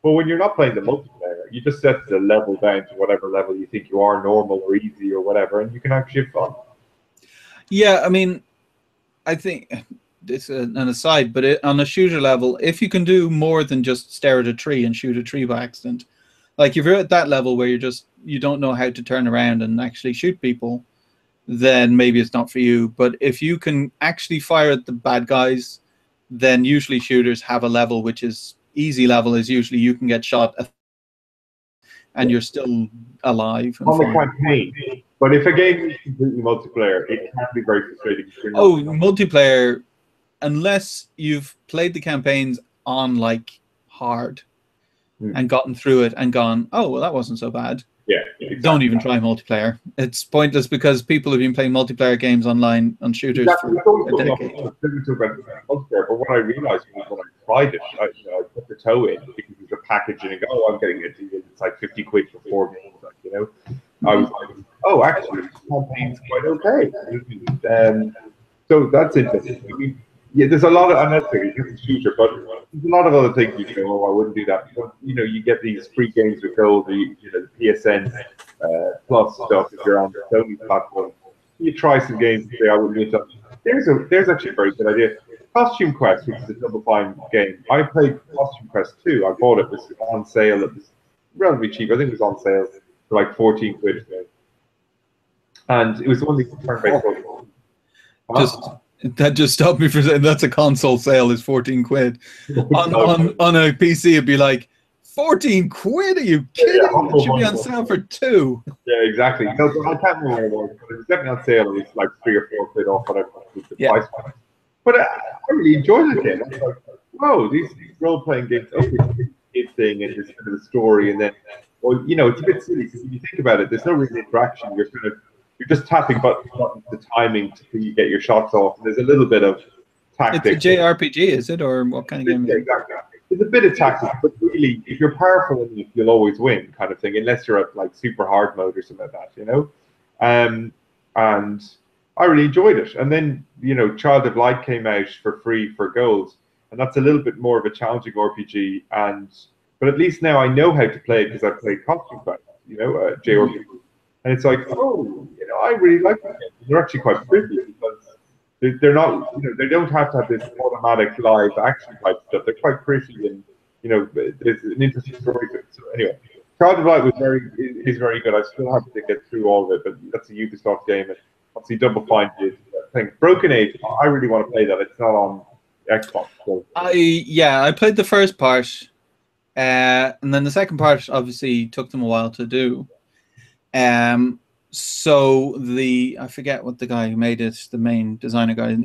well, when you're not playing the multiplayer, you just set the level down to whatever level you think you are, normal or easy or whatever, and you can actually have fun.
Yeah, I mean, I think. It's an aside, but on a shooter level, if you can do more than just stare at a tree and shoot a tree by accident, like if you're at that level where you don't know how to turn around and actually shoot people, then maybe it's not for you. But if you can actually fire at the bad guys, then usually shooters have a level which is easy level is usually you can get shot and you're still alive.
On the campaign. But if a game is completely multiplayer, it can be very frustrating.
Oh, multiplayer. unless you've played the campaigns on like hard
Hmm.
and gotten through it and gone, oh well, that wasn't so bad.
Yeah, exactly.
Don't even try multiplayer. It's pointless because people have been playing multiplayer games online on shooters
Exactly.
for a decade.
But what I realized was when I tried it, I put the toe in because there's a package and I go, oh, I'm getting it. It's like 50 quid for 4 games. Like, you know, I was like, oh, actually, this campaign's quite okay. So that's interesting. I mean, yeah, there's a lot of unnecessary shooter, but there's a lot of other things you can go, oh, I wouldn't do that. But, you know, you get these free games with gold, the PSN plus stuff if you're on the Sony platform. You try some games and say, I wouldn't do that. There's actually a very good idea. Costume Quest, which is a Double Fine game. I played Costume Quest 2. I bought it. It was on sale. It was relatively cheap. I think it was on sale for like 14 quid. And it was only turn-based.
That just stopped me from saying that's a console sale is 14 quid. on a PC, it'd be like 14 quid. Are you kidding? Yeah, it should be on sale for 2.
Yeah, exactly. No, I can't remember what it was, but it was definitely on sale. It was like 3 or 4 quid off whatever the price was. But I really enjoyed the game. I was like, whoa, these role-playing games open this thing and this kind of a story, and then, well, you know, it's a bit silly because if you think about it, there's no real interaction. You're just tapping buttons, the timing to get your shots off. And there's a little bit of tactics.
It's a JRPG, is it, or what kind of game?
Yeah, exactly. There's a bit of tactics, but really, if you're powerful enough, you'll always win, kind of thing. Unless you're at like super hard mode or something like that, you know. And I really enjoyed it. And then, you know, Child of Light came out for free for gold, and that's a little bit more of a challenging RPG. But at least now I know how to play it because I played Costume Quest, you know, JRPG. And it's like, oh, you know, I really like them. They're actually quite pretty because they're not, you know, they don't have to have this automatic live action type stuff. They're quite pretty, and you know, there's an interesting story to it. So anyway, Child of Light is very good. I still have to get through all of it, but that's a Ubisoft game, and obviously Double Fine did. I think Broken Age, I really want to play that. It's not on Xbox. So.
I played the first part, and then the second part obviously took them a while to do. So I forget what the guy who made it, the main designer guy,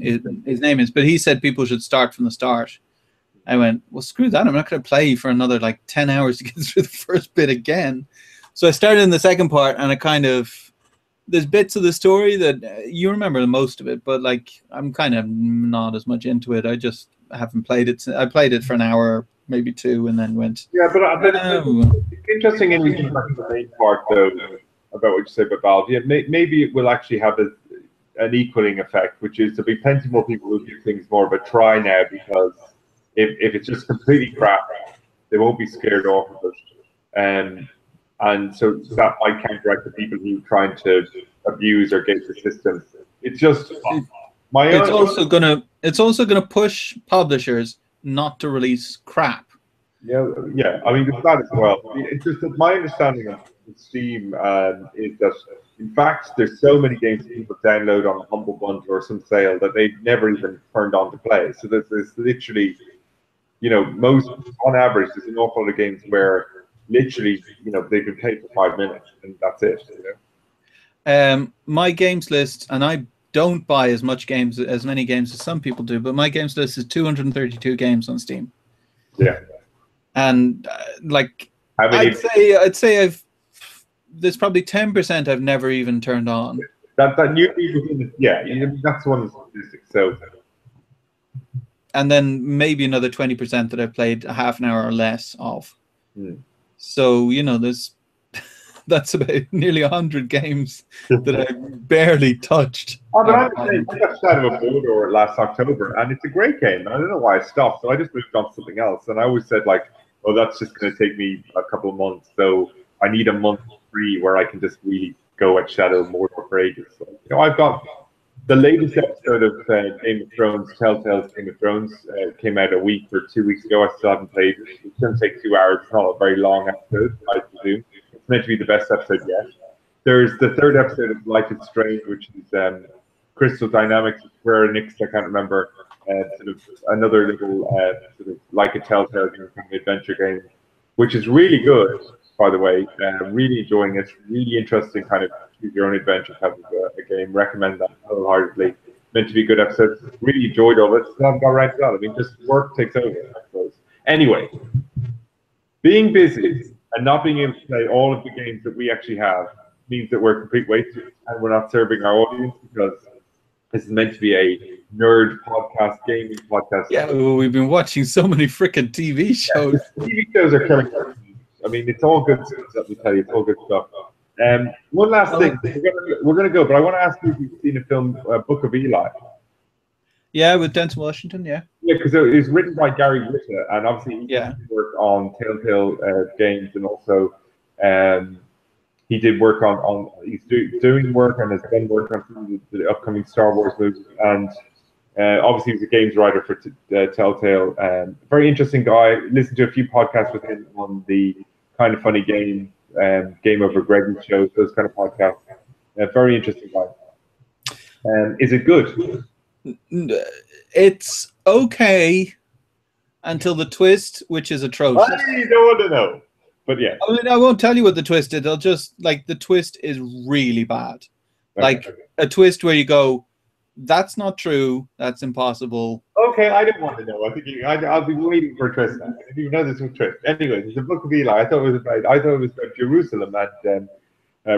his name is, but he said people should start from the start. I went, well, screw that. I'm not going to play for another like 10 hours to get through the first bit again. So I started in the second part, and there's bits of the story that you remember most of it, but like I'm kind of not as much into it. I just haven't played it. I played it for an hour, maybe 2, and then went.
Yeah, but it's interesting in the main part though. About what you say about Valve, yeah, maybe it will actually have an equaling effect, which is there'll be plenty more people who do things more of a try now, because if it's just completely crap, they won't be scared off of it, and so that might counteract the people who are trying to abuse or gate the system. It's just
it's also gonna push publishers not to release crap.
Yeah. I mean, there's that as well. It's just that my understanding of Steam is that, in fact, there's so many games that people download on a Humble Bundle or some sale that they've never even turned on to play. So there's literally, you know, on average, there's an awful lot of games where literally, you know, they've been played for 5 minutes and that's it. You
know? My games list, and I don't buy as many games as some people do, but my games list is 232 games on Steam.
Yeah.
And like, I'd say there's probably 10% I've never even turned on.
That new people, that's one of the statistics. So,
and then maybe another 20% that I've played a half an hour or less of. So you know, that's about nearly 100 games that I barely touched.
But I got Shadow of Mordor last October, and it's a great game. I don't know why I stopped, so I just moved on to something else. And I always said, like, oh, that's just going to take me a couple of months, so I need a month free where I can just really go at Shadow of Mordor for ages. So, you know, I've got the latest episode of Game of Thrones, Telltale's Game of Thrones, came out a week or 2 weeks ago. I still haven't played it. It's going to take 2 hours. It's not a very long episode, I presume. It's meant to be the best episode yet. There's the 3rd episode of Life is Strange, which is Crystal Dynamics, Square Enix, I can't remember. Sort of another little sort of like a Telltale kind of adventure game, which is really good, by the way. Really enjoying it. Really interesting kind of choose your own adventure type of a game. Recommend that wholeheartedly. meant to be a good episode. Really enjoyed all of it. So I've got right to I mean, just work takes over, I suppose. Anyway, being busy and not being able to play all of the games that we actually have means that we're complete wasters and we're not serving our audience because this is meant to be a nerd podcast, gaming podcast.
Yeah, well, we've been watching so many freaking TV shows.
Yeah, TV shows are killing us. I mean, it's all good stuff, let me tell you. It's all good stuff. One last thing. We're gonna go, but I want to ask you if you've seen a film, Book of Eli.
Yeah, with Denzel Washington, yeah.
Yeah, because it was written by Gary Whitta, and obviously he worked on Telltale games, and also he did work on he's doing work and has done work on some of the upcoming Star Wars movies, and obviously he was a games writer for Telltale. Very interesting guy. Listened to a few podcasts with him on the Kind of Funny Game, Game Over Greggy shows, those kind of podcasts. Very interesting guy. Is it good?
It's okay until the twist, which is atrocious.
I don't want to know, but yeah.
I mean, I won't tell you what the twist is. I'll just like the twist is really bad. Like a twist where you go, "That's not true. That's impossible."
Okay, I didn't want to know. I think I'll be waiting for a twist. I didn't even know this was a twist. Anyway, the Book of Eli. I thought it was about Jerusalem and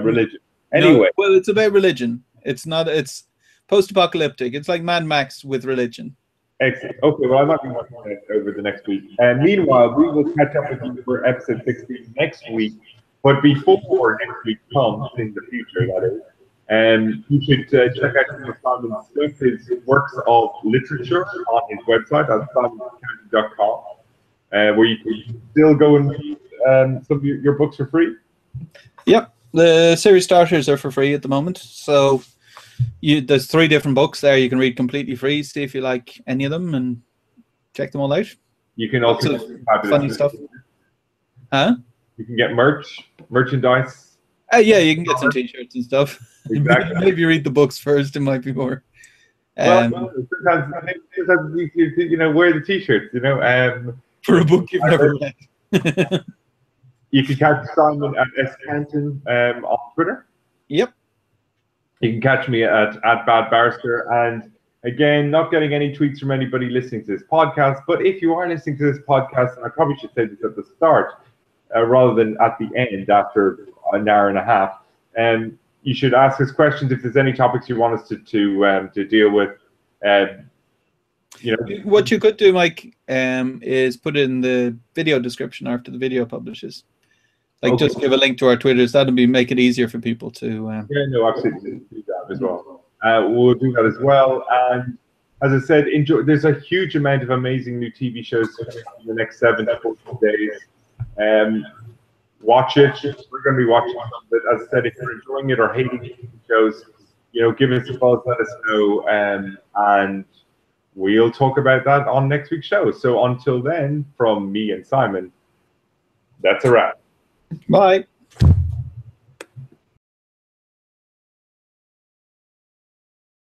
religion. Anyway,
no, well, it's about religion. It's not. It's post-apocalyptic. It's like Mad Max with religion.
Excellent. Okay, well, I might be watching that over the next week. And meanwhile, we will catch up with you for episode 16 next week. But before next week comes, in the future, that is, you should check out some of Simon's stuff, his works of literature on his website at simonsaccounting.com, where you can still go and read some of your books for free.
Yep. The series starters are for free at the moment. So there's 3 different books there you can read completely free. See if you like any of them and check them all out.
You can also
funny stuff. Huh?
You can get merchandise.
Yeah, you can get some t-shirts and stuff.
Exactly.
Maybe read the books first. It might be more.
Well, sometimes you know, wear the t-shirts. You know,
for a book you've never read.
You can catch Simon at Canton on Twitter.
Yep.
You can catch me at Bad Barrister. And again, not getting any tweets from anybody listening to this podcast. But if you are listening to this podcast, and I probably should say this at the start rather than at the end after an hour and a half, you should ask us questions if there's any topics you want us to deal with. You know,
what you could do, Mike, is put it in the video description after the video publishes. Like, just give a link to our Twitters. That'll make it easier for people to.
Yeah, no, absolutely do that as well. We'll do that as well. And as I said, enjoy. There's a huge amount of amazing new TV shows in the next 7 to 14 days. Watch it. We're going to be watching some of it. As I said, if you're enjoying it or hating TV shows, you know, give us a buzz, let us know, and we'll talk about that on next week's show. So until then, from me and Simon, that's a wrap.
Bye.